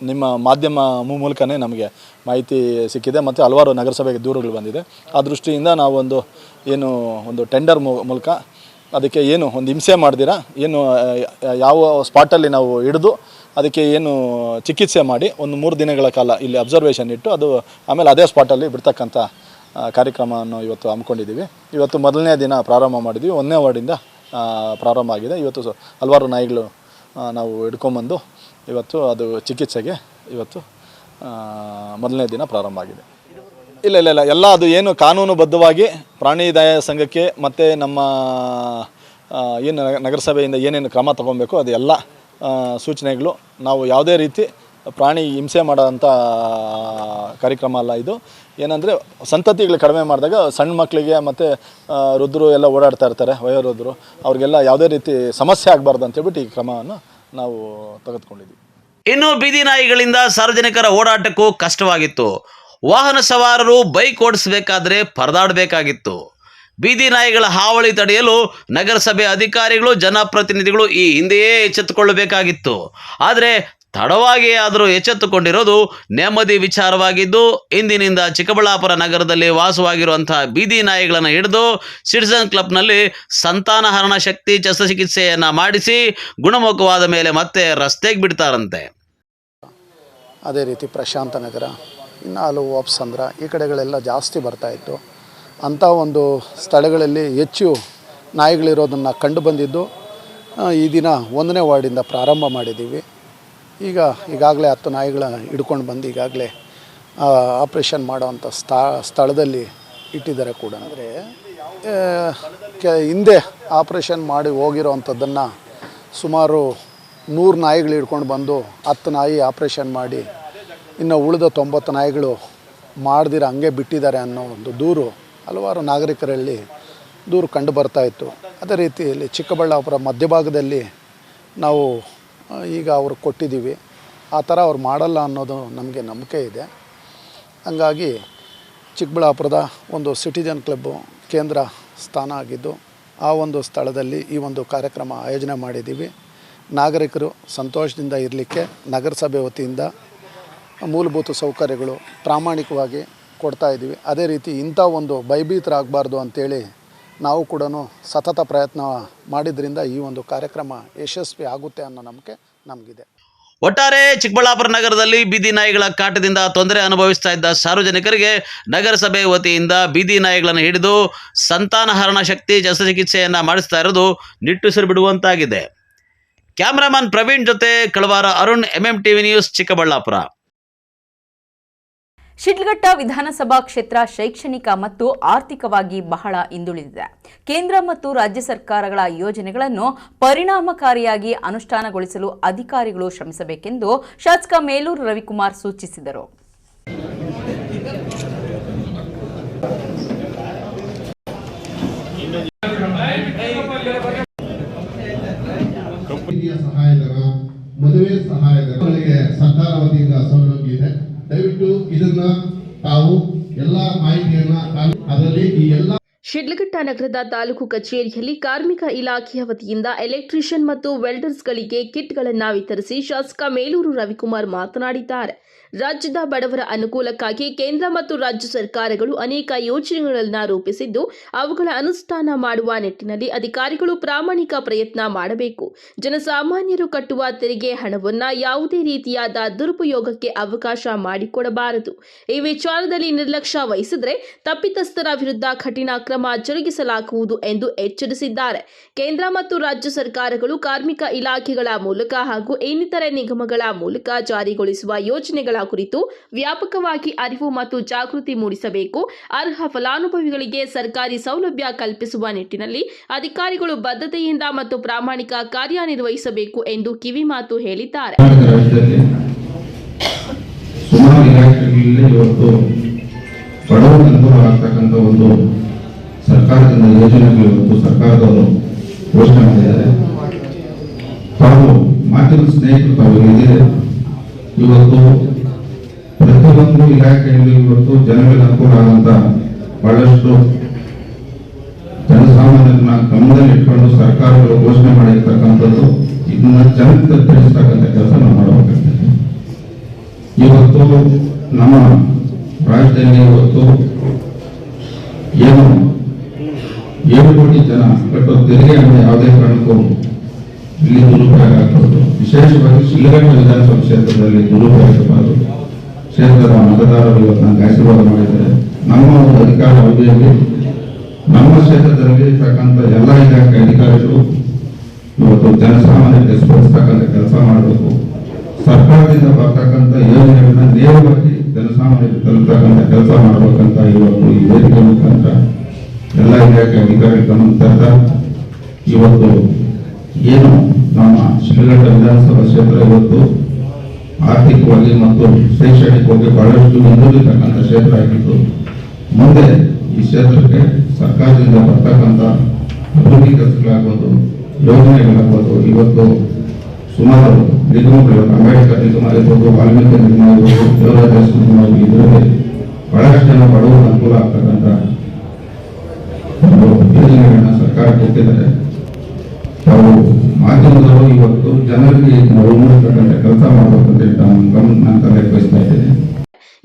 ನಿಮ್ಮ ಮಾಧ್ಯಮ ಮೂಲಕನೇ ನಮಗೆ ಮಾಹಿತಿ ಸಿಕ್ಕಿದೆ ಮತ್ತು ಹಲವಾರು ನಗರಸಭೆಗೆ ದೂರುಗಳು ಬಂದಿದೆ. ಆ ದೃಷ್ಟಿಯಿಂದ ನಾವು ಒಂದು ಟೆಂಡರ್ ಮೂಲಕ ಅದಕ್ಕೆ ಏನು ಒಂದು ಹಿಂಸೆ ಮಾಡ್ದಿರಾ ಏನು ಯಾವ ಸ್ಪಾಟಲ್ಲಿ ನಾವು ಹಿಡಿದು ಅದಕ್ಕೆ ಏನು ಚಿಕಿತ್ಸೆ ಮಾಡಿ ಒಂದು 3 ದಿನಗಳ ಕಾಲ ಇಲ್ಲಿ ಅಬ್ಸರ್ವೇಷನ್ ಇಟ್ಟು ಅದು ಆಮೇಲೆ ಅದೇ ಸ್ಪಾಟಲ್ಲಿ ಬಿಡ್ತಕ್ಕಂಥ ಕಾರ್ಯಕ್ರಮವನ್ನು ಇವತ್ತು ಹಮ್ಮಿಕೊಂಡಿದ್ದೀವಿ. ಇವತ್ತು ಮೊದಲನೇ ದಿನ ಪ್ರಾರಂಭ ಮಾಡಿದ್ವಿ. 1ನೇ ವಾರ್ಡಿಂದ ಪ್ರಾರಂಭ ಆಗಿದೆ. ಇವತ್ತು ಹಲವಾರು ನಾಯಿಗಳು ನಾವು ಹಿಡ್ಕೊಂಬಂದು ಇವತ್ತು ಅದು ಚಿಕಿತ್ಸೆಗೆ ಇವತ್ತು ಮೊದಲನೇ ದಿನ ಪ್ರಾರಂಭ ಆಗಿದೆ. ಇಲ್ಲ ಎಲ್ಲ ಅದು ಏನು ಕಾನೂನುಬದ್ಧವಾಗಿ ಪ್ರಾಣಿ ದಯಾ ಸಂಘಕ್ಕೆ ಮತ್ತು ನಮ್ಮ ಏನು ನಗರಸಭೆಯಿಂದ ಏನೇನು ಕ್ರಮ ತಗೊಬೇಕು ಅದು ಎಲ್ಲ ಸೂಚನೆಗಳು. ನಾವು ಯಾವುದೇ ರೀತಿ ಪ್ರಾಣಿ ಹಿಂಸೆ ಮಾಡೋಂಥ ಕಾರ್ಯಕ್ರಮ ಅಲ್ಲ ಇದು. ಏನಂದರೆ ಸಂತತಿಗಳು ಕಡಿಮೆ ಮಾಡಿದಾಗ ಸಣ್ಣ ಮಕ್ಕಳಿಗೆ ಮತ್ತು ವೃದ್ಧರು ಎಲ್ಲ ಓಡಾಡ್ತಾ ಇರ್ತಾರೆ, ವಯೋವೃದ್ಧರು, ಅವ್ರಿಗೆಲ್ಲ ಯಾವುದೇ ರೀತಿ ಸಮಸ್ಯೆ ಆಗಬಾರ್ದು ಅಂತೇಳ್ಬಿಟ್ಟು ಈ ಕ್ರಮವನ್ನು ನಾವು ತೆಗೆದುಕೊಂಡಿದ್ದೀವಿ. ಇನ್ನು ಬೀದಿ ನಾಯಿಗಳಿಂದ ಸಾರ್ವಜನಿಕರ ಓಡಾಟಕ್ಕೂ ಕಷ್ಟವಾಗಿತ್ತು. ವಾಹನ ಸವಾರರು ಬೈಕ್ ಓಡಿಸಬೇಕಾದ್ರೆ ಪರದಾಡಬೇಕಾಗಿತ್ತು. ಬೀದಿ ನಾಯಿಗಳ ಹಾವಳಿ ತಡೆಯಲು ನಗರಸಭೆ ಅಧಿಕಾರಿಗಳು, ಜನಪ್ರತಿನಿಧಿಗಳು ಈ ಹಿಂದೆಯೇ ಎಚ್ಚೆತ್ತುಕೊಳ್ಳಬೇಕಾಗಿತ್ತು. ಆದರೆ ತಡವಾಗಿ ಆದರೂ ಎಚ್ಚೆತ್ತುಕೊಂಡಿರೋದು ನೆಮ್ಮದಿ ವಿಚಾರವಾಗಿದ್ದು, ಇಂದಿನಿಂದ ಚಿಕ್ಕಬಳ್ಳಾಪುರ ನಗರದಲ್ಲಿ ವಾಸವಾಗಿರುವಂತಹ ಬೀದಿ ನಾಯಿಗಳನ್ನು ಹಿಡಿದು ಸಿಟಿಜನ್ ಕ್ಲಬ್ನಲ್ಲಿ ಸಂತಾನಹರಣ ಶಕ್ತಿ ಶಸ್ತ್ರಚಿಕಿತ್ಸೆಯನ್ನು ಮಾಡಿಸಿ ಗುಣಮುಖವಾದ ಮೇಲೆ ಮತ್ತೆ ರಸ್ತೆಗೆ ಬಿಡ್ತಾರಂತೆ. ಅದೇ ರೀತಿ ಪ್ರಶಾಂತ ನಗರ, ಇನ್ನು ಹಲವು ವಾಪ್ಸಂದ್ರ ಈ ಕಡೆಗಳೆಲ್ಲ ಜಾಸ್ತಿ ಬರ್ತಾಯಿತ್ತು. ಅಂಥ ಒಂದು ಸ್ಥಳಗಳಲ್ಲಿ ಹೆಚ್ಚು ನಾಯಿಗಳಿರೋದನ್ನು ಕಂಡು ಬಂದಿದ್ದು ಈ ದಿನ 1ನೇ ವಾರ್ಡಿಂದ ಪ್ರಾರಂಭ ಮಾಡಿದ್ದೀವಿ. ಈಗಾಗಲೇ 10 ನಾಯಿಗಳ ಹಿಡ್ಕೊಂಡು ಬಂದು ಈಗಾಗಲೇ ಆಪ್ರೇಷನ್ ಮಾಡೋವಂಥ ಸ್ಥಳದಲ್ಲಿ ಇಟ್ಟಿದ್ದಾರೆ ಕೂಡ. ಅಂದರೆ ಹಿಂದೆ ಆಪ್ರೇಷನ್ ಮಾಡಿ ಹೋಗಿರೋ ಅಂಥದ್ದನ್ನು ಸುಮಾರು 100 ನಾಯಿಗಳು ಹಿಡ್ಕೊಂಡು ಬಂದು 10 ನಾಯಿ ಆಪ್ರೇಷನ್ ಮಾಡಿ ಇನ್ನು ಉಳಿದ 90 ನಾಯಿಗಳು ಮಾಡ್ದಿರ ಹಂಗೆ ಬಿಟ್ಟಿದ್ದಾರೆ ಅನ್ನೋ ಒಂದು ದೂರು ಹಲವಾರು ನಾಗರಿಕರಲ್ಲಿ ದೂರು ಕಂಡು ಬರ್ತಾಯಿತ್ತು. ಅದೇ ರೀತಿಯಲ್ಲಿ ಚಿಕ್ಕಬಳ್ಳಾಪುರ ಮಧ್ಯಭಾಗದಲ್ಲಿ ನಾವು ಈಗ ಅವ್ರು ಕೊಟ್ಟಿದ್ದೀವಿ. ಆ ಥರ ಅವ್ರು ಮಾಡಲ್ಲ ಅನ್ನೋದು ನಮಗೆ ನಂಬಿಕೆ ಇದೆ. ಹಂಗಾಗಿ ಚಿಕ್ಕಬಳ್ಳಾಪುರದ ಒಂದು ಸಿಟಿಜನ್ ಕ್ಲಬ್ಬು ಕೇಂದ್ರ ಸ್ಥಾನ ಆಗಿದ್ದು ಆ ಒಂದು ಸ್ಥಳದಲ್ಲಿ ಈ ಒಂದು ಕಾರ್ಯಕ್ರಮ ಆಯೋಜನೆ ಮಾಡಿದ್ದೀವಿ. ನಾಗರಿಕರು ಸಂತೋಷದಿಂದ ಇರಲಿಕ್ಕೆ ನಗರಸಭೆ ವತಿಯಿಂದ ಮೂಲಭೂತ ಸೌಕರ್ಯಗಳು ಪ್ರಾಮಾಣಿಕವಾಗಿ ಕೊಡ್ತಾಯಿದ್ದೀವಿ. ಅದೇ ರೀತಿ ಇಂಥ ಒಂದು ಭಯಭೀತರಾಗಬಾರ್ದು ಅಂಥೇಳಿ ನಾವು ಕೂಡ ಸತತ ಪ್ರಯತ್ನ ಮಾಡಿದ್ರಿಂದ ಈ ಒಂದು ಕಾರ್ಯಕ್ರಮ ಯಶಸ್ವಿ ಆಗುತ್ತೆ ಅನ್ನೋ ನಂಬಿಕೆ ನಮಗಿದೆ. ಒಟ್ಟಾರೆ ಚಿಕ್ಕಬಳ್ಳಾಪುರ ನಗರದಲ್ಲಿ ಬೀದಿ ನಾಯಿಗಳ ಕಾಟದಿಂದ ತೊಂದರೆ ಅನುಭವಿಸ್ತಾ ಇದ್ದ ಸಾರ್ವಜನಿಕರಿಗೆ ನಗರಸಭೆ ವತಿಯಿಂದ ಬೀದಿ ನಾಯಿಗಳನ್ನು ಹಿಡಿದು ಸಂತಾನಹರಣ ಶಕ್ತಿ ಶಸ್ತ್ರಚಿಕಿತ್ಸೆಯನ್ನು ಮಾಡಿಸ್ತಾ ಇರೋದು ನಿಟ್ಟುಸಿರು ಬಿಡುವಂತಾಗಿದೆ. ಕ್ಯಾಮ್ರಾಮನ್ ಪ್ರವೀಣ್ ಜೊತೆ ಕಳವಾರ ಅರುಣ್, MMTV ನ್ಯೂಸ್, ಚಿಕ್ಕಬಳ್ಳಾಪುರ. ಶಿಡ್ಲಘಟ್ಟ ವಿಧಾನಸಭಾ ಕ್ಷೇತ್ರ ಶೈಕ್ಷಣಿಕ ಮತ್ತು ಆರ್ಥಿಕವಾಗಿ ಬಹಳ ಹಿಂದುಳಿದಿದೆ. ಕೇಂದ್ರ ಮತ್ತು ರಾಜ್ಯ ಸರ್ಕಾರಗಳ ಯೋಜನೆಗಳನ್ನು ಪರಿಣಾಮಕಾರಿಯಾಗಿ ಅನುಷ್ಠಾನಗೊಳಿಸಲು ಅಧಿಕಾರಿಗಳು ಶ್ರಮಿಸಬೇಕೆಂದು ಶಾಸಕ ಮೇಲೂರು ರವಿಕುಮಾರ್ ಸೂಚಿಸಿದರು. ಮದುವೆ ಸಹಾಯಧನಗಳಿಗೆ ಸರ್ಕಾರ ವತಿಯಿಂದ ಸೌಲಭ್ಯ ಇದೆ. ದಯವಿಟ್ಟು ಇದನ್ನ ತಾವು ಎಲ್ಲ ಮಾಹಿತಿಯನ್ನ ಅದರಲ್ಲಿ ಈ ಎಲ್ಲ ಶಿಡ್ಲಘಟ್ಟ ನಗರದ ತಾಲೂಕು ಕಚೇರಿಯಲ್ಲಿ ಕಾರ್ಮಿಕ ಇಲಾಖೆಯ ವತಿಯಿಂದ ಎಲೆಕ್ಟ್ರಿಷಿಯನ್ ಮತ್ತು ವೆಲ್ಡರ್ಸ್ಗಳಿಗೆ ಕಿಟ್ಗಳನ್ನು ವಿತರಿಸಿ ಶಾಸಕ ಮೇಲೂರು ರವಿಕುಮಾರ್ ಮಾತನಾಡಿದ್ದಾರೆ. ರಾಜ್ಯದ ಬಡವರ ಅನುಕೂಲಕ್ಕಾಗಿ ಕೇಂದ್ರ ಮತ್ತು ರಾಜ್ಯ ಸರ್ಕಾರಗಳು ಅನೇಕ ಯೋಜನೆಗಳನ್ನು ರೂಪಿಸಿದ್ದು ಅವುಗಳ ಅನುಷ್ಠಾನ ಮಾಡುವ ನಿಟ್ಟಿನಲ್ಲಿ ಅಧಿಕಾರಿಗಳು ಪ್ರಾಮಾಣಿಕ ಪ್ರಯತ್ನ ಮಾಡಬೇಕು. ಜನಸಾಮಾನ್ಯರು ಕಟ್ಟುವ ತೆರಿಗೆ ಹಣವನ್ನು ಯಾವುದೇ ರೀತಿಯಾದ ದುರುಪಯೋಗಕ್ಕೆ ಅವಕಾಶ ಮಾಡಿಕೊಡಬಾರದು. ಈ ವಿಚಾರದಲ್ಲಿ ನಿರ್ಲಕ್ಷ್ಯ ವಹಿಸಿದರೆ ತಪ್ಪಿತಸ್ಥರ ವಿರುದ್ಧ ಕಠಿಣ ಕ್ರಮ ಜರುಗಿಸಲಾಗುವುದು ಎಂದು ಎಚ್ಚರಿಸಿದ್ದಾರೆ. ಕೇಂದ್ರ ಮತ್ತು ರಾಜ್ಯ ಸರ್ಕಾರಗಳು ಕಾರ್ಮಿಕ ಇಲಾಖೆಗಳ ಮೂಲಕ ಹಾಗೂ ಇನ್ನಿತರೆ ನಿಗಮಗಳ ಮೂಲಕ ಜಾರಿಗೊಳಿಸುವ ಯೋಜನೆಗಳ ಕುರಿತು ವ್ಯಾಪಕವಾಗಿ ಅರಿವು ಮತ್ತು ಜಾಗೃತಿ ಮೂಡಿಸಬೇಕು. ಅರ್ಹ ಫಲಾನುಭವಿಗಳಿಗೆ ಸರ್ಕಾರಿ ಸೌಲಭ್ಯ ಕಲ್ಪಿಸುವ ನಿಟ್ಟಿನಲ್ಲಿ ಅಧಿಕಾರಿಗಳು ಬದ್ಧತೆಯಿಂದ ಮತ್ತು ಪ್ರಾಮಾಣಿಕ ಕಾರ್ಯನಿರ್ವಹಿಸಬೇಕು ಎಂದು ಕಿವಿಮಾತು ಹೇಳಿದ್ದಾರೆ. ಸುಮಾರು ಇಲಾಖೆಗಳಲ್ಲಿ ಇವತ್ತು ಬಡವರ ಅನುಕೂಲ ಆಗ್ತಕ್ಕಂಥ ಒಂದು ಸರ್ಕಾರದಿಂದ ಯೋಜನೆಗಳು ಇವತ್ತು ಸರ್ಕಾರದವರು ಘೋಷಣೆ ಮಾಡಿದ್ದಾರೆ. ತಾವು ಮಾಧ್ಯಮದ ಸ್ನೇಹಿತರು ತಾವು ಇದ್ದೀರಿ. ಇವತ್ತು ಪ್ರತಿಯೊಂದು ಇಲಾಖೆಯಲ್ಲಿ ಇವತ್ತು ಜನರಿಗೆ ಅನುಕೂಲ ಆಗುವಂತ ಬಹಳಷ್ಟು ಜನಸಾಮಾನ್ಯರನ್ನ ಗಮನದಲ್ಲಿ ಇಟ್ಕೊಂಡು ಸರ್ಕಾರಗಳು ಘೋಷಣೆ ಮಾಡಿರ್ತಕ್ಕಂಥದ್ದು ಇದನ್ನ ಜನಕ್ಕೆ ತಿಳಿಸ್ತಕ್ಕಂಥ ಕೆಲಸ ನಾವು ಮಾಡಬೇಕಾಗ್ತದೆ. ಇವತ್ತು ನಮ್ಮ ರಾಜ್ಯದಲ್ಲಿ ಇವತ್ತು ಏನು 7 ಕೋಟಿ ಜನ ಕಟ್ಟೋ ತೆರಿಗೆ ಯಾವುದೇ ಕಾರಣಕ್ಕೂ ಇಲ್ಲಿ ದುರುಪಯೋಗ ಆಗ್ತದೆ. ವಿಶೇಷವಾಗಿ ಶಿಡ್ಲಘಟ್ಟ ವಿಧಾನಸಭಾ ಕ್ಷೇತ್ರದಲ್ಲಿ ದುರುಪಯೋಗ ಆಗಬಾರದು. ಕ್ಷೇತ್ರದ ಮತದಾರರು ಇವತ್ತು ನನಗೆ ಆಶೀರ್ವಾದ ಮಾಡಿದ್ದಾರೆ. ನಮ್ಮ ಒಂದು ಅಧಿಕಾರ ಅವಧಿಯಲ್ಲಿ ನಮ್ಮ ಕ್ಷೇತ್ರದಲ್ಲಿ ಇರ್ತಕ್ಕಂಥ ಎಲ್ಲ ಇಲಾಖೆ ಅಧಿಕಾರಿಗಳು ಇವತ್ತು ಜನಸಾಮಾನ್ಯರಿಗೆ ಸ್ಪರ್ಶತಕ್ಕಂಥ ಕೆಲಸ ಮಾಡಬೇಕು. ಸರ್ಕಾರದಿಂದ ಬರ್ತಕ್ಕಂಥ ಯೋಜನೆಗಳನ್ನ ನೇರವಾಗಿ ಜನಸಾಮಾನ್ಯರಿಗೆ ತಲುಪತಕ್ಕಂಥ ಕೆಲಸ ಮಾಡಬೇಕಂತ ಇವತ್ತು ಈ ವೇದಿಕೆ ಮುಖಾಂತರ ಎಲ್ಲ ಇಲಾಖೆ ಅಧಿಕಾರಿಗಳು ಗಮನ ತರ್ತಾ ಇವತ್ತು ಏನು ನಮ್ಮ ಶಿಡ್ಲಘಟ್ಟ ವಿಧಾನಸಭಾ ಕ್ಷೇತ್ರ ಇವತ್ತು ಆರ್ಥಿಕವಾಗಿ ಮತ್ತು ಶೈಕ್ಷಣಿಕವಾಗಿ ಬಹಳಷ್ಟು ಹಿಂದುಳಿತಕ್ಕಂಥ ಕ್ಷೇತ್ರ ಆಗಿದ್ದು ಮುಂದೆ ಈ ಕ್ಷೇತ್ರಕ್ಕೆ ಸರ್ಕಾರದಿಂದ ಬರ್ತಕ್ಕಂಥ ಅಭಿವೃದ್ಧಿ ಕೆಲಸಗಳಾಗ್ಬೋದು, ಯೋಜನೆಗಳಾಗ್ಬೋದು, ಇವತ್ತು ಸುಮಾರು ನಿಗಮಗಳು, ಅಂಬೇಡ್ಕರ್ ನಿಗಮ ಆಗಿರ್ಬೋದು, ವಾಲ್ಮೀಕಿ ನಿಗಮ ಆಗಿರ್ಬೋದು, ದೇವರಾಜ ನಿಗಮ ಆಗಿರ್ಬೋದು, ಇದರಲ್ಲಿ ಬಹಳಷ್ಟು ಜನ ಬಡವರು ಅನುಕೂಲ ಆಗ್ತಕ್ಕಂಥ ಯೋಜನೆಗಳನ್ನ ಸರ್ಕಾರ ಕೊಟ್ಟಿದ್ದಾರೆ. ತಾವು ಮಾಧ್ಯಮದವರು ಇವತ್ತು ಜನರಿಗೆ ನಾವು ಉಳಿಸ್ತಕ್ಕಂಥ ಕೆಲಸ ಮಾಡಬೇಕಂತ ನಾನು ತಲೆಗೆ ಬಯಸ್ತಾ ಇದ್ದೇನೆ.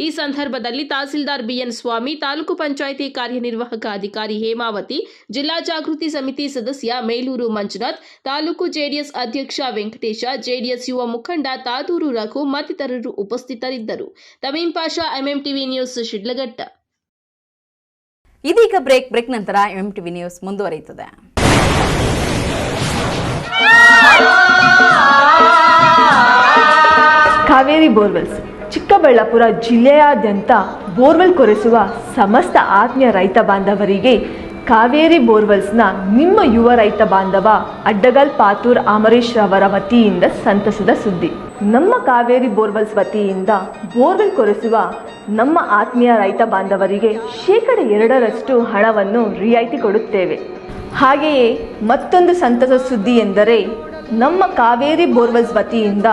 ಈ ಸಂದರ್ಭದಲ್ಲಿ ತಹಸೀಲ್ದಾರ್ ಬಿಎನ್ ಸ್ವಾಮಿ, ತಾಲೂಕು ಪಂಚಾಯಿತಿ ಕಾರ್ಯನಿರ್ವಾಹಕ ಅಧಿಕಾರಿ ಹೇಮಾವತಿ, ಜಿಲ್ಲಾ ಜಾಗೃತಿ ಸಮಿತಿ ಸದಸ್ಯ ಮೇಲೂರು ಮಂಜುನಾಥ್, ತಾಲೂಕು ಜೆಡಿಎಸ್ ಅಧ್ಯಕ್ಷ ವೆಂಕಟೇಶ, ಜೆಡಿಎಸ್ ಯುವ ಮುಖಂಡ ತಾದೂರು ರಘು ಮತ್ತಿತರರು ಉಪಸ್ಥಿತರಿದ್ದರು. ತಮೀಂ ಪಾಷಾ, ಎಂಎಂಟಿವಿ ನ್ಯೂಸ್, ಶಿಡ್ಲಘಟ್ಟ. ಇದೀಗ ಬ್ರೇಕ್ ನಂತರ ಎಂಎಂಟಿವಿ ನ್ಯೂಸ್ ಮುಂದುವರಿಯುತ್ತದೆ. ಕಾವೇರಿ ಬೋರ್ವೆಲ್ಸ್ ಚಿಕ್ಕಬಳ್ಳಾಪುರ ಜಿಲ್ಲೆಯಾದ್ಯಂತ ಬೋರ್ವೆಲ್ ಕೊರೆಸುವ ಸಮಸ್ತ ಆತ್ಮೀಯ ರೈತ ಬಾಂಧವರಿಗೆ ಕಾವೇರಿ ಬೋರ್ವೆಲ್ಸ್ನ ನಿಮ್ಮ ಯುವ ರೈತ ಬಾಂಧವ ಅಡ್ಡಗಲ್ ಪಾತೂರ್ ಅಮರೀಶ್ ರವರ ವತಿಯಿಂದ ಸಂತಸದ ಸುದ್ದಿ. ನಮ್ಮ ಕಾವೇರಿ ಬೋರ್ವೆಲ್ಸ್ ವತಿಯಿಂದ ಬೋರ್ವೆಲ್ ಕೊರೆಸುವ ನಮ್ಮ ಆತ್ಮೀಯ ರೈತ ಬಾಂಧವರಿಗೆ 2% ಹಣವನ್ನು ರಿಯಾಯಿತಿ ಕೊಡುತ್ತೇವೆ. ಹಾಗೆಯೇ ಮತ್ತೊಂದು ಸಂತಸ ಸುದ್ದಿ ಎಂದರೆ ನಮ್ಮ ಕಾವೇರಿ ಬೋರ್ವೆಲ್ಸ್ ವತಿಯಿಂದ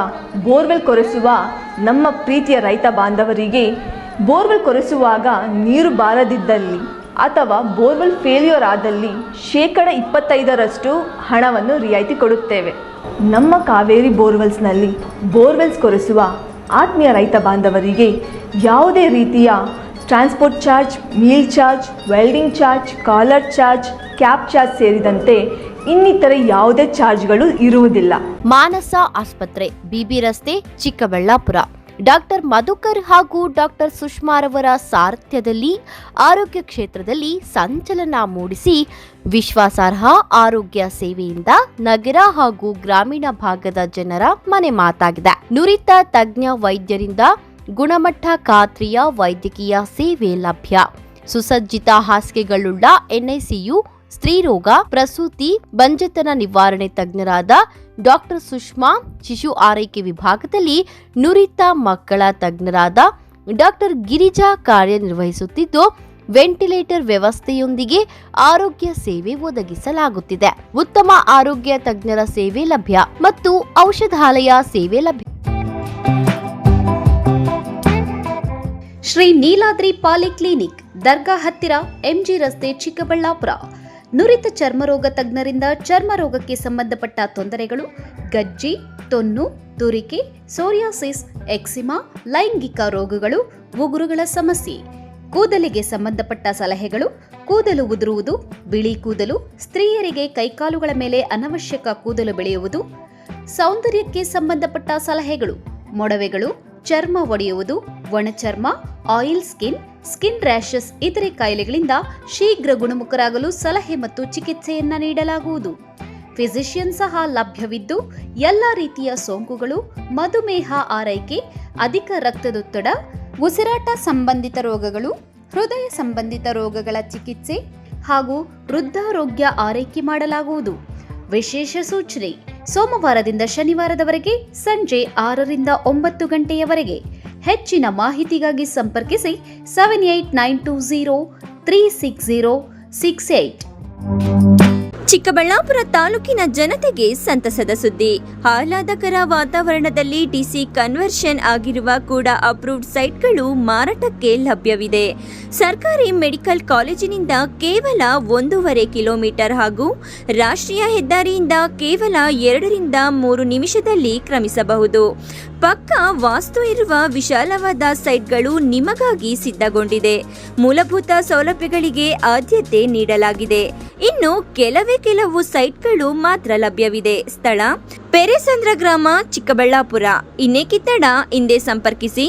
ಬೋರ್ವೆಲ್ ಕೊರೆಸುವ ನಮ್ಮ ಪ್ರೀತಿಯ ರೈತ ಬಾಂಧವರಿಗೆ ಬೋರ್ವೆಲ್ ಕೊರೆಸುವಾಗ ನೀರು ಬಾರದಿದ್ದಲ್ಲಿ ಅಥವಾ ಬೋರ್ವೆಲ್ ಫೇಲ್ಯೂರ್ ಆದಲ್ಲಿ 25% ಹಣವನ್ನು ರಿಯಾಯಿತಿ ಕೊಡುತ್ತೇವೆ. ನಮ್ಮ ಕಾವೇರಿ ಬೋರ್ವೆಲ್ಸ್ನಲ್ಲಿ ಬೋರ್ವೆಲ್ಸ್ ಕೊರೆಸುವ ಆತ್ಮೀಯ ರೈತ ಬಾಂಧವರಿಗೆ ಯಾವುದೇ ರೀತಿಯ transport charge, meal charge, welding charge, ಕಾಲರ್ ಚಾರ್ಜ್, ಕ್ಯಾಬ್ ಚಾರ್ಜ್ ಸೇರಿದಂತೆ ಇನ್ನಿತರೆ ಯಾವುದೇ ಚಾರ್ಜ್ಗಳು ಇರುವುದಿಲ್ಲ. ಮಾನಸ ಆಸ್ಪತ್ರೆ, ಬಿಬಿ ರಸ್ತೆ, ಚಿಕ್ಕಬಳ್ಳಾಪುರ. ಡಾಕ್ಟರ್ ಮಧುಕರ್ ಹಾಗೂ ಡಾಕ್ಟರ್ ಸುಷ್ಮಾರವರ ಸಾರಥ್ಯದಲ್ಲಿ ಆರೋಗ್ಯ ಕ್ಷೇತ್ರದಲ್ಲಿ ಸಂಚಲನ ಮೂಡಿಸಿ ವಿಶ್ವಾಸಾರ್ಹ ಆರೋಗ್ಯ ಸೇವೆಯಿಂದ ನಗರ ಹಾಗೂ ಗ್ರಾಮೀಣ ಭಾಗದ ಜನರ ಮನೆ ಮಾತಾಗಿದೆ. ನುರಿತ ತಜ್ಞ ವೈದ್ಯರಿಂದ ಗುಣಮಟ್ಟ ಖಾತ್ರಿಯ ವೈದ್ಯಕೀಯ ಸೇವೆ ಲಭ್ಯ. ಸುಸಜ್ಜಿತ ಹಾಸಿಗೆಗಳುಳ್ಳ ಎನ್ಐಸಿಯು, ಸ್ತ್ರೀರೋಗ, ಪ್ರಸೂತಿ, ಬಂಜೆತನ ನಿವಾರಣೆ ತಜ್ಞರಾದ ಡಾಕ್ಟರ್ ಸುಷ್ಮಾ, ಶಿಶು ಆರೈಕೆ ವಿಭಾಗದಲ್ಲಿ ನುರಿತ ಮಕ್ಕಳ ತಜ್ಞರಾದ ಡಾಕ್ಟರ್ ಗಿರಿಜಾ ಕಾರ್ಯನಿರ್ವಹಿಸುತ್ತಿದ್ದು, ವೆಂಟಿಲೇಟರ್ ವ್ಯವಸ್ಥೆಯೊಂದಿಗೆ ಆರೋಗ್ಯ ಸೇವೆ ಒದಗಿಸಲಾಗುತ್ತಿದೆ. ಉತ್ತಮ ಆರೋಗ್ಯ ತಜ್ಞರ ಸೇವೆ ಲಭ್ಯ ಮತ್ತು ಔಷಧಾಲಯ ಸೇವೆ ಲಭ್ಯ. ಶ್ರೀ ನೀಲಾದ್ರಿ ಪಾಲಿಕ್ಲಿನಿಕ್, ದರ್ಗಾ ಹತ್ತಿರ, ಎಂಜಿ ರಸ್ತೆ, ಚಿಕ್ಕಬಳ್ಳಾಪುರ. ನುರಿತ ಚರ್ಮರೋಗ ತಜ್ಞರಿಂದ ಚರ್ಮರೋಗಕ್ಕೆ ಸಂಬಂಧಪಟ್ಟ ತೊಂದರೆಗಳು, ಗಜ್ಜಿ, ತೊನ್ನು, ತುರಿಕೆ, ಸೋರಿಯಾಸಿಸ್, ಎಕ್ಸಿಮಾ, ಲೈಂಗಿಕ ರೋಗಗಳು, ಉಗುರುಗಳ ಸಮಸ್ಯೆ, ಕೂದಲಿಗೆ ಸಂಬಂಧಪಟ್ಟ ಸಲಹೆಗಳು, ಕೂದಲು ಉದುರುವುದು, ಬಿಳಿ ಕೂದಲು, ಸ್ತ್ರೀಯರಿಗೆ ಕೈಕಾಲುಗಳ ಮೇಲೆ ಅನವಶ್ಯಕ ಕೂದಲು ಬೆಳೆಯುವುದು, ಸೌಂದರ್ಯಕ್ಕೆ ಸಂಬಂಧಪಟ್ಟ ಸಲಹೆಗಳು, ಮೊಡವೆಗಳು, ಚರ್ಮ ಒಡೆಯುವುದು, ಒಣಚರ್ಮ, ಆಯಿಲ್ ಸ್ಕಿನ್, ಸ್ಕಿನ್ ರ್ಯಾಷಸ್ ಇತರೆ ಕಾಯಿಲೆಗಳಿಂದ ಶೀಘ್ರ ಗುಣಮುಖರಾಗಲು ಸಲಹೆ ಮತ್ತು ಚಿಕಿತ್ಸೆಯನ್ನ ನೀಡಲಾಗುವುದು. ಫಿಸಿಷಿಯನ್ ಸಹ ಲಭ್ಯವಿದ್ದು ಎಲ್ಲ ರೀತಿಯ ಸೋಂಕುಗಳು, ಮಧುಮೇಹ ಆರೈಕೆ, ಅಧಿಕ ರಕ್ತದೊತ್ತಡ, ಉಸಿರಾಟ ಸಂಬಂಧಿತ ರೋಗಗಳು, ಹೃದಯ ಸಂಬಂಧಿತ ರೋಗಗಳ ಚಿಕಿತ್ಸೆ ಹಾಗೂ ವೃದ್ಧಾರೋಗ್ಯ ಆರೈಕೆ ಮಾಡಲಾಗುವುದು. ವಿಶೇಷ ಸೂಚನೆ: ಸೋಮವಾರದಿಂದ ಶನಿವಾರದವರೆಗೆ ಸಂಜೆ 6 ರಿಂದ 9 ಗಂಟೆಯವರೆಗೆ. ಹೆಚ್ಚಿನ ಮಾಹಿತಿಗಾಗಿ ಸಂಪರ್ಕಿಸಿ 7892036068. ಚಿಕ್ಕಬಳ್ಳಾಪುರ ತಾಲೂಕಿನ ಜನತೆಗೆ ಸಂತಸದ ಸುದ್ದಿ. ಆಹ್ಲಾದಕರ ವಾತಾವರಣದಲ್ಲಿ ಡಿಸಿ ಕನ್ವರ್ಷನ್ ಆಗಿರುವ ಕೂಡ ಅಪ್ರೂವ್ಡ್ ಸೈಟ್ಗಳು ಮಾರಾಟಕ್ಕೆ ಲಭ್ಯವಿದೆ. ಸರ್ಕಾರಿ ಮೆಡಿಕಲ್ ಕಾಲೇಜಿನಿಂದ ಕೇವಲ 1.5 ಕಿಲೋಮೀಟರ್ ಹಾಗೂ ರಾಷ್ಟ್ರೀಯ ಹೆದ್ದಾರಿಯಿಂದ ಕೇವಲ 2 ರಿಂದ 3 ನಿಮಿಷದಲ್ಲಿ ಕ್ರಮಿಸಬಹುದು. ಪಕ್ಕ ವಾಸ್ತು ಇರುವ ವಿಶಾಲವಾದ ಸೈಟ್ಗಳು ನಿಮಗಾಗಿ ಸಿದ್ಧಗೊಂಡಿದೆ. ಮೂಲಭೂತ ಸೌಲಭ್ಯಗಳಿಗೆ ಆದ್ಯತೆ ನೀಡಲಾಗಿದೆ. ಇನ್ನು ಕೆಲವು ಸೈಟ್ಗಳು ಮಾತ್ರ ಲಭ್ಯವಿದೆ. ಸ್ಥಳ: ಪೆರೇಸಂದ್ರ ಗ್ರಾಮ, ಚಿಕ್ಕಬಳ್ಳಾಪುರ. ಇನ್ನೇಕೆ ತಡ, ಹಿಂದೆ ಸಂಪರ್ಕಿಸಿ.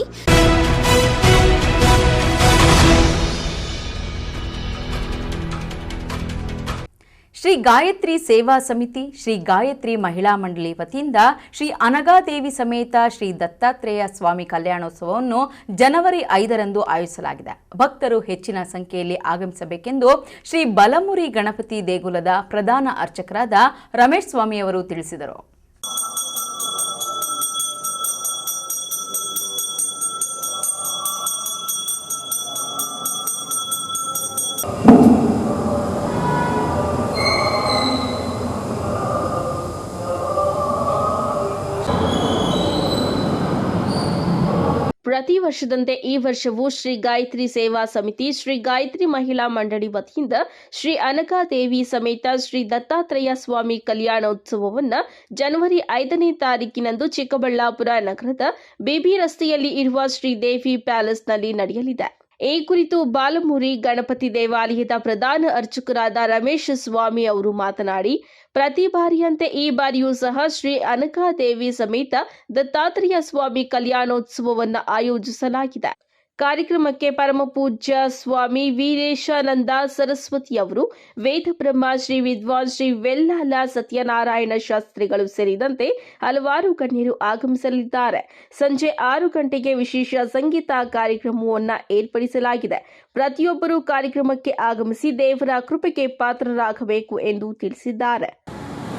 ಶ್ರೀ ಗಾಯತ್ರಿ ಸೇವಾ ಸಮಿತಿ, ಶ್ರೀ ಗಾಯತ್ರಿ ಮಹಿಳಾ ಮಂಡಳಿ ವತಿಯಿಂದ ಶ್ರೀ ಅನಗಾದೇವಿ ಸಮೇತ ಶ್ರೀ ದತ್ತಾತ್ರೇಯ ಸ್ವಾಮಿ ಕಲ್ಯಾಣೋತ್ಸವವನ್ನು ಜನವರಿ 5ರಂದು ಆಯೋಜಿಸಲಾಗಿದೆ. ಭಕ್ತರು ಹೆಚ್ಚಿನ ಸಂಖ್ಯೆಯಲ್ಲಿ ಆಗಮಿಸಬೇಕೆಂದು ಶ್ರೀ ಬಲಮುರಿ ಗಣಪತಿ ದೇಗುಲದ ಪ್ರಧಾನ ಅರ್ಚಕರಾದ ರಮೇಶ್ ಸ್ವಾಮಿಯವರು ತಿಳಿಸಿದರು. ಪ್ರತಿ ವರ್ಷದಂತೆ ಈ ವರ್ಷವೂ ಶ್ರೀ ಗಾಯತ್ರಿ ಸೇವಾ ಸಮಿತಿ, ಶ್ರೀ ಗಾಯತ್ರಿ ಮಹಿಳಾ ಮಂಡಳಿ ವತಿಯಿಂದ ಶ್ರೀ ಅನಘಾದೇವಿ ಸಮೇತ ಶ್ರೀ ದತ್ತಾತ್ರೇಯ ಸ್ವಾಮಿ ಕಲ್ಯಾಣೋತ್ಸವವನ್ನು ಜನವರಿ 5ನೇ ತಾರೀಕಿನಂದು ಚಿಕ್ಕಬಳ್ಳಾಪುರ ನಗರದ ಬಿಬಿ ರಸ್ತೆಯಲ್ಲಿ ಇರುವ ಶ್ರೀದೇವಿ ಪ್ಯಾಲೇಸ್ನಲ್ಲಿ ನಡೆಯಲಿದೆ. ಈ ಕುರಿತು ಬಾಲಮುರಿ ಗಣಪತಿ ದೇವಾಲಯದ ಪ್ರಧಾನ ಅರ್ಚಕರಾದ ರಮೇಶ್ ಸ್ವಾಮಿ ಅವರು ಮಾತನಾಡಿ, ಪ್ರತಿ ಬಾರಿಯಂತೆ ಈ ಬಾರಿಯೂ ಸಹ ಶ್ರೀ ಅನಘಾದೇವಿ ಸಮೇತ ದತ್ತಾತ್ರೇಯ ಸ್ವಾಮಿ ಕಲ್ಯಾಣೋತ್ಸವವನ್ನು ಆಯೋಜಿಸಲಾಗಿದೆ. ಕಾರ್ಯಕ್ರಮಕ್ಕೆ ಪರಮಪೂಜ್ಯ ಸ್ವಾಮಿ ವೀರೇಶಾನಂದ ಸರಸ್ವತಿ ಅವರು, ವೇದಬ್ರಹ್ಮ ಶ್ರೀ ವಿದ್ವಾನ್ ಶ್ರೀ ವೆಲ್ಲಾಲ ಸತ್ಯನಾರಾಯಣ ಶಾಸ್ತ್ರಿಗಳು ಸೇರಿದಂತೆ ಹಲವಾರು ಗಣ್ಯರು ಆಗಮಿಸಲಿದ್ದಾರೆ. ಸಂಜೆ 6 ಗಂಟೆಗೆ ವಿಶೇಷ ಸಂಗೀತ ಕಾರ್ಯಕ್ರಮವನ್ನು ಏರ್ಪಡಿಸಲಾಗಿದೆ. ಪ್ರತಿಯೊಬ್ಬರೂ ಕಾರ್ಯಕ್ರಮಕ್ಕೆ ಆಗಮಿಸಿ ದೇವರ ಕೃಪೆಗೆ ಪಾತ್ರರಾಗಬೇಕು ಎಂದು ತಿಳಿಸಿದ್ದಾರೆ.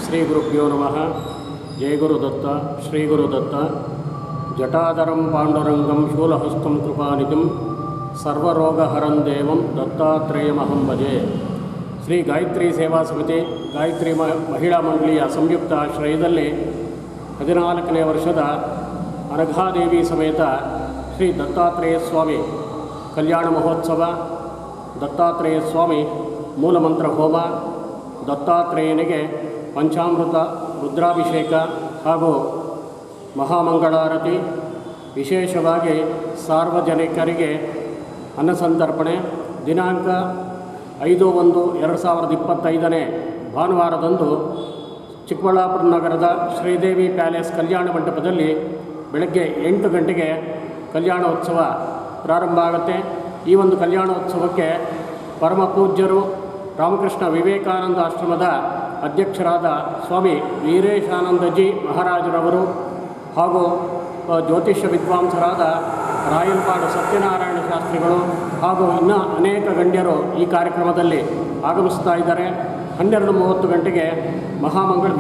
ಶ್ರೀ ಗುರುಭ್ಯೋ ನಮಃ. ಜಯ ಗುರುದತ್ತ. ಶ್ರೀ ಗುರುದತ್ತ. ಜಟಾಧರಂ ಪಾಂಡುರಂಗಂ ಶೂಲಹಸ್ತಂ ಕೃಪಾನಿಧಿಂ ಸರ್ವರೋಗಹರಂ ದೇವಂ ದತ್ತಾತ್ರೇಯಮಹಂ ಭಜೆ. ಶ್ರೀ ಗಾಯತ್ರಿ ಸೇವಾ ಸಮಿತಿ, ಗಾಯತ್ರಿ ಮಹಿಳಾ ಮಂಡಳಿಯ ಸಂಯುಕ್ತ ಆಶ್ರಯದಲ್ಲಿ 14ನೇ ವರ್ಷದ ಅನಘಾದೇವಿ ಸಮೇತ ಶ್ರೀ ದತ್ತಾತ್ರೇಯ ಸ್ವಾಮಿ ಕಲ್ಯಾಣ ಮಹೋತ್ಸವ, ದತ್ತಾತ್ರೇಯ ಸ್ವಾಮಿ ಮೂಲಮಂತ್ರ ಹೋಮ, ದತ್ತಾತ್ರೇಯನಿಗೆ ಪಂಚಾಮೃತ ರುದ್ರಾಭಿಷೇಕ ಹಾಗೂ ಮಹಾಮಂಗಳಾರತಿ, ವಿಶೇಷವಾಗಿ ಸಾರ್ವಜನಿಕರಿಗೆ ಅನ್ನಸಂತರ್ಪಣೆ ದಿನಾಂಕ 5/1/2025 ಭಾನುವಾರದಂದು ಚಿಕ್ಕಬಳ್ಳಾಪುರ ನಗರದ ಶ್ರೀದೇವಿ ಪ್ಯಾಲೇಸ್ ಕಲ್ಯಾಣ ಮಂಟಪದಲ್ಲಿ ಬೆಳಗ್ಗೆ 8 ಗಂಟೆಗೆ ಕಲ್ಯಾಣೋತ್ಸವ ಪ್ರಾರಂಭ ಆಗುತ್ತೆ. ಈ ಒಂದು ಕಲ್ಯಾಣೋತ್ಸವಕ್ಕೆ ಪರಮ ಪೂಜ್ಯರು ರಾಮಕೃಷ್ಣ ವಿವೇಕಾನಂದ ಆಶ್ರಮದ ಅಧ್ಯಕ್ಷರಾದ ಸ್ವಾಮಿ ವೀರೇಶಾನಂದಜಿ ಮಹಾರಾಜರವರು ಹಾಗೂ ಜ್ಯೋತಿಷ್ಯ ವಿದ್ವಾಂಸರಾದ ರಾಯಲ್ಪಾಡು ಸತ್ಯನಾರಾಯಣ ಶಾಸ್ತ್ರಿಗಳು ಹಾಗೂ ಇನ್ನೂ ಅನೇಕ ಗಣ್ಯರು ಈ ಕಾರ್ಯಕ್ರಮದಲ್ಲಿ ಆಗಮಿಸ್ತಾ ಇದ್ದಾರೆ. 12:30 ಗಂಟೆಗೆ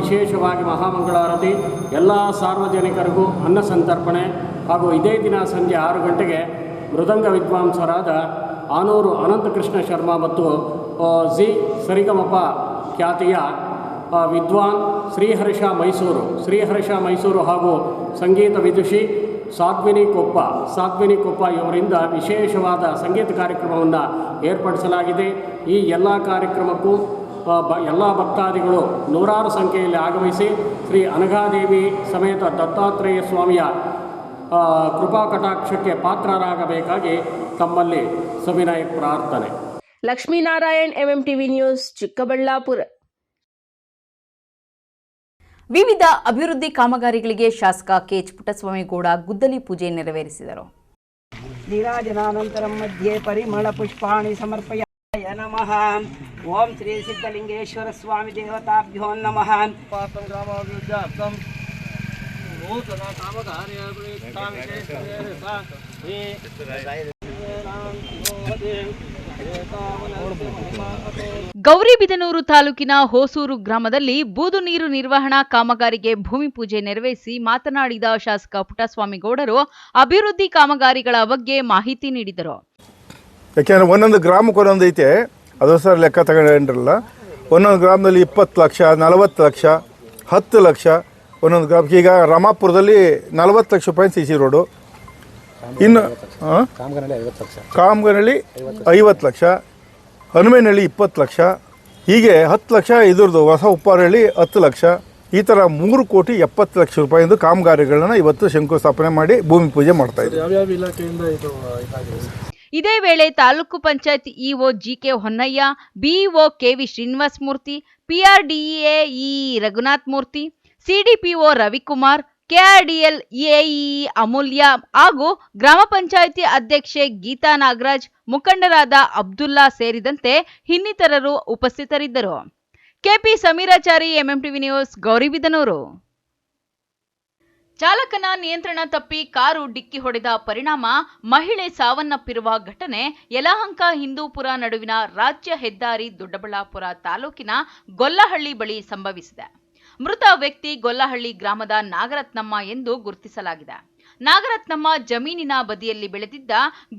ವಿಶೇಷವಾಗಿ ಮಹಾಮಂಗಳಾರತಿ, ಎಲ್ಲ ಸಾರ್ವಜನಿಕರಿಗೂ ಅನ್ನ ಸಂತರ್ಪಣೆ ಹಾಗೂ ಇದೇ ದಿನ ಸಂಜೆ 6 ಗಂಟೆಗೆ ಮೃದಂಗ ವಿದ್ವಾಂಸರಾದ ಆನೂರು ಅನಂತಕೃಷ್ಣ ಶರ್ಮಾ ಮತ್ತು ಜಿ ಸರಿಗಮಪ ಖ್ಯಾತಿಯ ವಿದ್ವಾನ್ ಶ್ರೀಹರ್ಷ ಮೈಸೂರು ಹಾಗೂ ಸಂಗೀತ ವಿದುಷಿ ಸಾಧ್ವಿನಿ ಕೊಪ್ಪ ಇವರಿಂದ ವಿಶೇಷವಾದ ಸಂಗೀತ ಕಾರ್ಯಕ್ರಮವನ್ನು ಏರ್ಪಡಿಸಲಾಗಿದೆ. ಈ ಎಲ್ಲ ಕಾರ್ಯಕ್ರಮಕ್ಕೂ ಎಲ್ಲ ಭಕ್ತಾದಿಗಳು ನೂರಾರು ಸಂಖ್ಯೆಯಲ್ಲಿ ಆಗಮಿಸಿ ಶ್ರೀ ಅನಘಾದೇವಿ ಸಮೇತ ದತ್ತಾತ್ರೇಯ ಸ್ವಾಮಿಯ ಕೃಪಾ ಕಟಾಕ್ಷಕ್ಕೆ ಪಾತ್ರರಾಗಬೇಕಾಗಿ ತಮ್ಮಲ್ಲಿ ಸವಿನಯ ಪ್ರಾರ್ಥನೆ. Lakshminarayan, MMTV news, Chikkaballapur. ವಿವಿಧ ಅಭಿವೃದ್ಧಿ ಕಾಮಗಾರಿಗಳಿಗೆ ಶಾಸಕ ಕೆಎಚ್ ಪುಟ್ಟಸ್ವಾಮಿಗೌಡ ಗುದ್ದಲಿ ಪೂಜೆ ನೆರವೇರಿಸಿದರು. ನೀರಾಜನಾನಂತರಂ ಮಧ್ಯೆ ಪರಿಮಳ ಪುಷ್ಪಾಣಿ ಸಮರ್ಪಯಾಯ ನಮಃ. ಓಂ ಶ್ರೀ ಸಿದ್ಧಲಿಂಗೇಶ್ವರ ಸ್ವಾಮಿ ದೇವತಾಭ್ಯೋ ನಮಃ. ನೂತನ ಕಾಮಗಾರ್ಯ ಗೌರಿಬಿದನೂರು ತಾಲೂಕಿನ ಹೊಸೂರು ಗ್ರಾಮದಲ್ಲಿ ಬೂದು ನೀರು ನಿರ್ವಹಣಾ ಕಾಮಗಾರಿಗೆ ಭೂಮಿ ಪೂಜೆ ನೆರವೇರಿಸಿ ಮಾತನಾಡಿದ ಶಾಸಕ ಪುಟ್ಟಸ್ವಾಮಿಗೌಡರು ಅಭಿವೃದ್ಧಿ ಕಾಮಗಾರಿಗಳ ಬಗ್ಗೆ ಮಾಹಿತಿ ನೀಡಿದರು. ಯಾಕೆಂದರೆ ಒಂದೊಂದು ಗ್ರಾಮಕ್ಕೆ ಒಂದೊಂದು ಐತೆ, ಅದು ಸರ್ ಲೆಕ್ಕ ತಗೊಂಡ್ರಲ್ಲ. ಒಂದೊಂದು ಗ್ರಾಮದಲ್ಲಿ 20 ಲಕ್ಷ, 40 ಲಕ್ಷ, 10 ಲಕ್ಷ ಒಂದೊಂದು ಗ್ರಾಮಕ್ಕೆ. ಈಗ ರಾಮಾಪುರದಲ್ಲಿ 40 ಲಕ್ಷ ರೂಪಾಯಿ ಸಿ ಸಿ ರೋಡು, ಇನ್ನು ಕಾಮಗಾರಿನಲ್ಲಿ 50 ಲಕ್ಷ, ಹನುಮೇನಹಳ್ಳಿ 20 ಲಕ್ಷ, ಹೀಗೆ 10 ಲಕ್ಷ ಇದ್ರದ್ದು ಹೊಸ ಉಪ್ಪಾರಹಳ್ಳಿ 10 ಲಕ್ಷ, ಈ ಥರ 3,70,00,000 ರೂಪಾಯಿಂದ ಕಾಮಗಾರಿಗಳನ್ನ ಇವತ್ತು ಶಂಕುಸ್ಥಾಪನೆ ಮಾಡಿ ಭೂಮಿ ಪೂಜೆ ಮಾಡ್ತಾ ಇದ್ದೀವಿ. ಇದೇ ವೇಳೆ taluk panchayat EO GK Honnaiah, BEO KV Srinivasa Murthy, PRDA E Raghunath Murthy, CDPO Ravikumar, KRDL AE Amulya ಹಾಗೂ ಗ್ರಾಮ ಪಂಚಾಯಿತಿ ಅಧ್ಯಕ್ಷೆ ಗೀತಾ ನಾಗರಾಜ್, ಮುಖಂಡರಾದ ಅಬ್ದುಲ್ಲಾ ಸೇರಿದಂತೆ ಇನ್ನಿತರರು ಉಪಸ್ಥಿತರಿದ್ದರು. KP Sameerachari, MMTV news, Gauribidanur. ಚಾಲಕನ ನಿಯಂತ್ರಣ ತಪ್ಪಿ ಕಾರು ಡಿಕ್ಕಿ ಹೊಡೆದ ಪರಿಣಾಮ ಮಹಿಳೆ ಸಾವನ್ನಪ್ಪಿರುವ ಘಟನೆ ಯಲಹಂಕ ಹಿಂದೂಪುರ ನಡುವಿನ ರಾಜ್ಯ ಹೆದ್ದಾರಿ ದೊಡ್ಡಬಳ್ಳಾಪುರ ತಾಲೂಕಿನ ಗೊಲ್ಲಹಳ್ಳಿ ಬಳಿ ಸಂಭವಿಸಿದೆ. ಮೃತ ವ್ಯಕ್ತಿ ಗೊಲ್ಲಹಳ್ಳಿ ಗ್ರಾಮದ ನಾಗರತ್ನಮ್ಮ ಎಂದು ಗುರುತಿಸಲಾಗಿದೆ. ನಾಗರತ್ನಮ್ಮ ಜಮೀನಿನ ಬದಿಯಲ್ಲಿ ಬೆಳೆದಿದ್ದ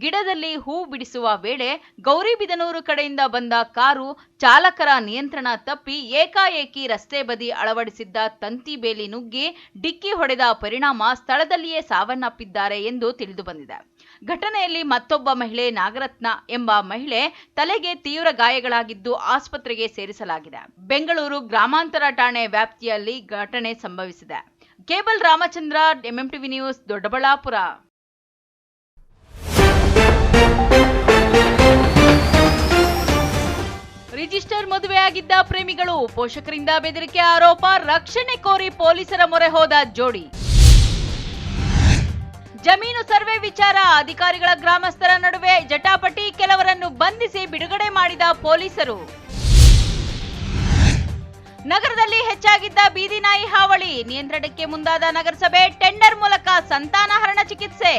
ಗಿಡದಲ್ಲಿ ಹೂ ಬಿಡಿಸುವ ವೇಳೆ ಗೌರಿಬಿದನೂರು ಕಡೆಯಿಂದ ಬಂದ ಕಾರು ಚಾಲಕರ ನಿಯಂತ್ರಣ ತಪ್ಪಿ ಏಕಾಏಕಿ ರಸ್ತೆ ಬದಿ ಅಳವಡಿಸಿದ್ದ ತಂತಿ ಬೇಲಿ ನುಗ್ಗಿ ಡಿಕ್ಕಿ ಹೊಡೆದ ಪರಿಣಾಮ ಸ್ಥಳದಲ್ಲಿಯೇ ಸಾವನ್ನಪ್ಪಿದ್ದಾರೆ ಎಂದು ತಿಳಿದುಬಂದಿದೆ. ಘಟನೆಯಲ್ಲಿ ಮತ್ತೊಬ್ಬ ಮಹಿಳೆ ನಾಗರತ್ನ ಎಂಬ ಮಹಿಳೆ ತಲೆಗೆ ತೀವ್ರ ಗಾಯಗಳಾಗಿದ್ದು ಆಸ್ಪತ್ರೆಗೆ ಸೇರಿಸಲಾಗಿದೆ. ಬೆಂಗಳೂರು ಗ್ರಾಮಾಂತರ ಠಾಣೆ ವ್ಯಾಪ್ತಿಯಲ್ಲಿ ಘಟನೆ ಸಂಭವಿಸಿದೆ. Cable Ramachandra, MMTV news, Doddaballapur. Register ಮದುವೆಯಾಗಿದ್ದ ಪ್ರೇಮಿಗಳು, ಪೋಷಕರಿಂದ ಬೆದರಿಕೆ ಆರೋಪ, ರಕ್ಷಣೆ ಕೋರಿ ಪೊಲೀಸರ ಮೊರೆ ಹೋದ ಜೋಡಿ. ಜಮೀನು ಸರ್ವೆ ವಿಚಾರ, ಅಧಿಕಾರಿಗಳ ಗ್ರಾಮಸ್ಥರ ನಡುವೆ ಜಟಾಪಟಿ, ಕೆಲವರನ್ನು ಬಂಧಿಸಿ ಬಿಡುಗಡೆ ಮಾಡಿದ ಪೊಲೀಸರು. ನಗರದಲ್ಲಿ ಹೆಚ್ಚಾಗಿದ್ದ ಬೀದಿ ನಾಯಿ ಹಾವಳಿ, ನಿಯಂತ್ರಣಕ್ಕೆ ಮುಂದಾದ ನಗರಸಭೆ, ಟೆಂಡರ್ ಮೂಲಕ ಸಂತಾನಹರಣ ಚಿಕಿತ್ಸೆ.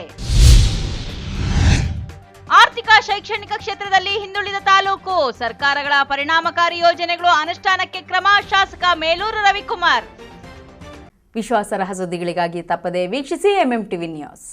ಆರ್ಥಿಕ ಶೈಕ್ಷಣಿಕ ಕ್ಷೇತ್ರದಲ್ಲಿ ಹಿಂದುಳಿದ ತಾಲೂಕು, ಸರ್ಕಾರಗಳ ಪರಿಣಾಮಕಾರಿ ಯೋಜನೆಗಳು ಅನುಷ್ಠಾನಕ್ಕೆ ಕ್ರಮ, ಶಾಸಕ ಮೇಲೂರು ರವಿಕುಮಾರ್. ವಿಶ್ವಾಸಾರ್ಹ ಸುದ್ದಿಗಳಿಗಾಗಿ ತಪ್ಪದೆ ವೀಕ್ಷಿಸಿ ಎಂಎಂಟಿವಿ ನ್ಯೂಸ್.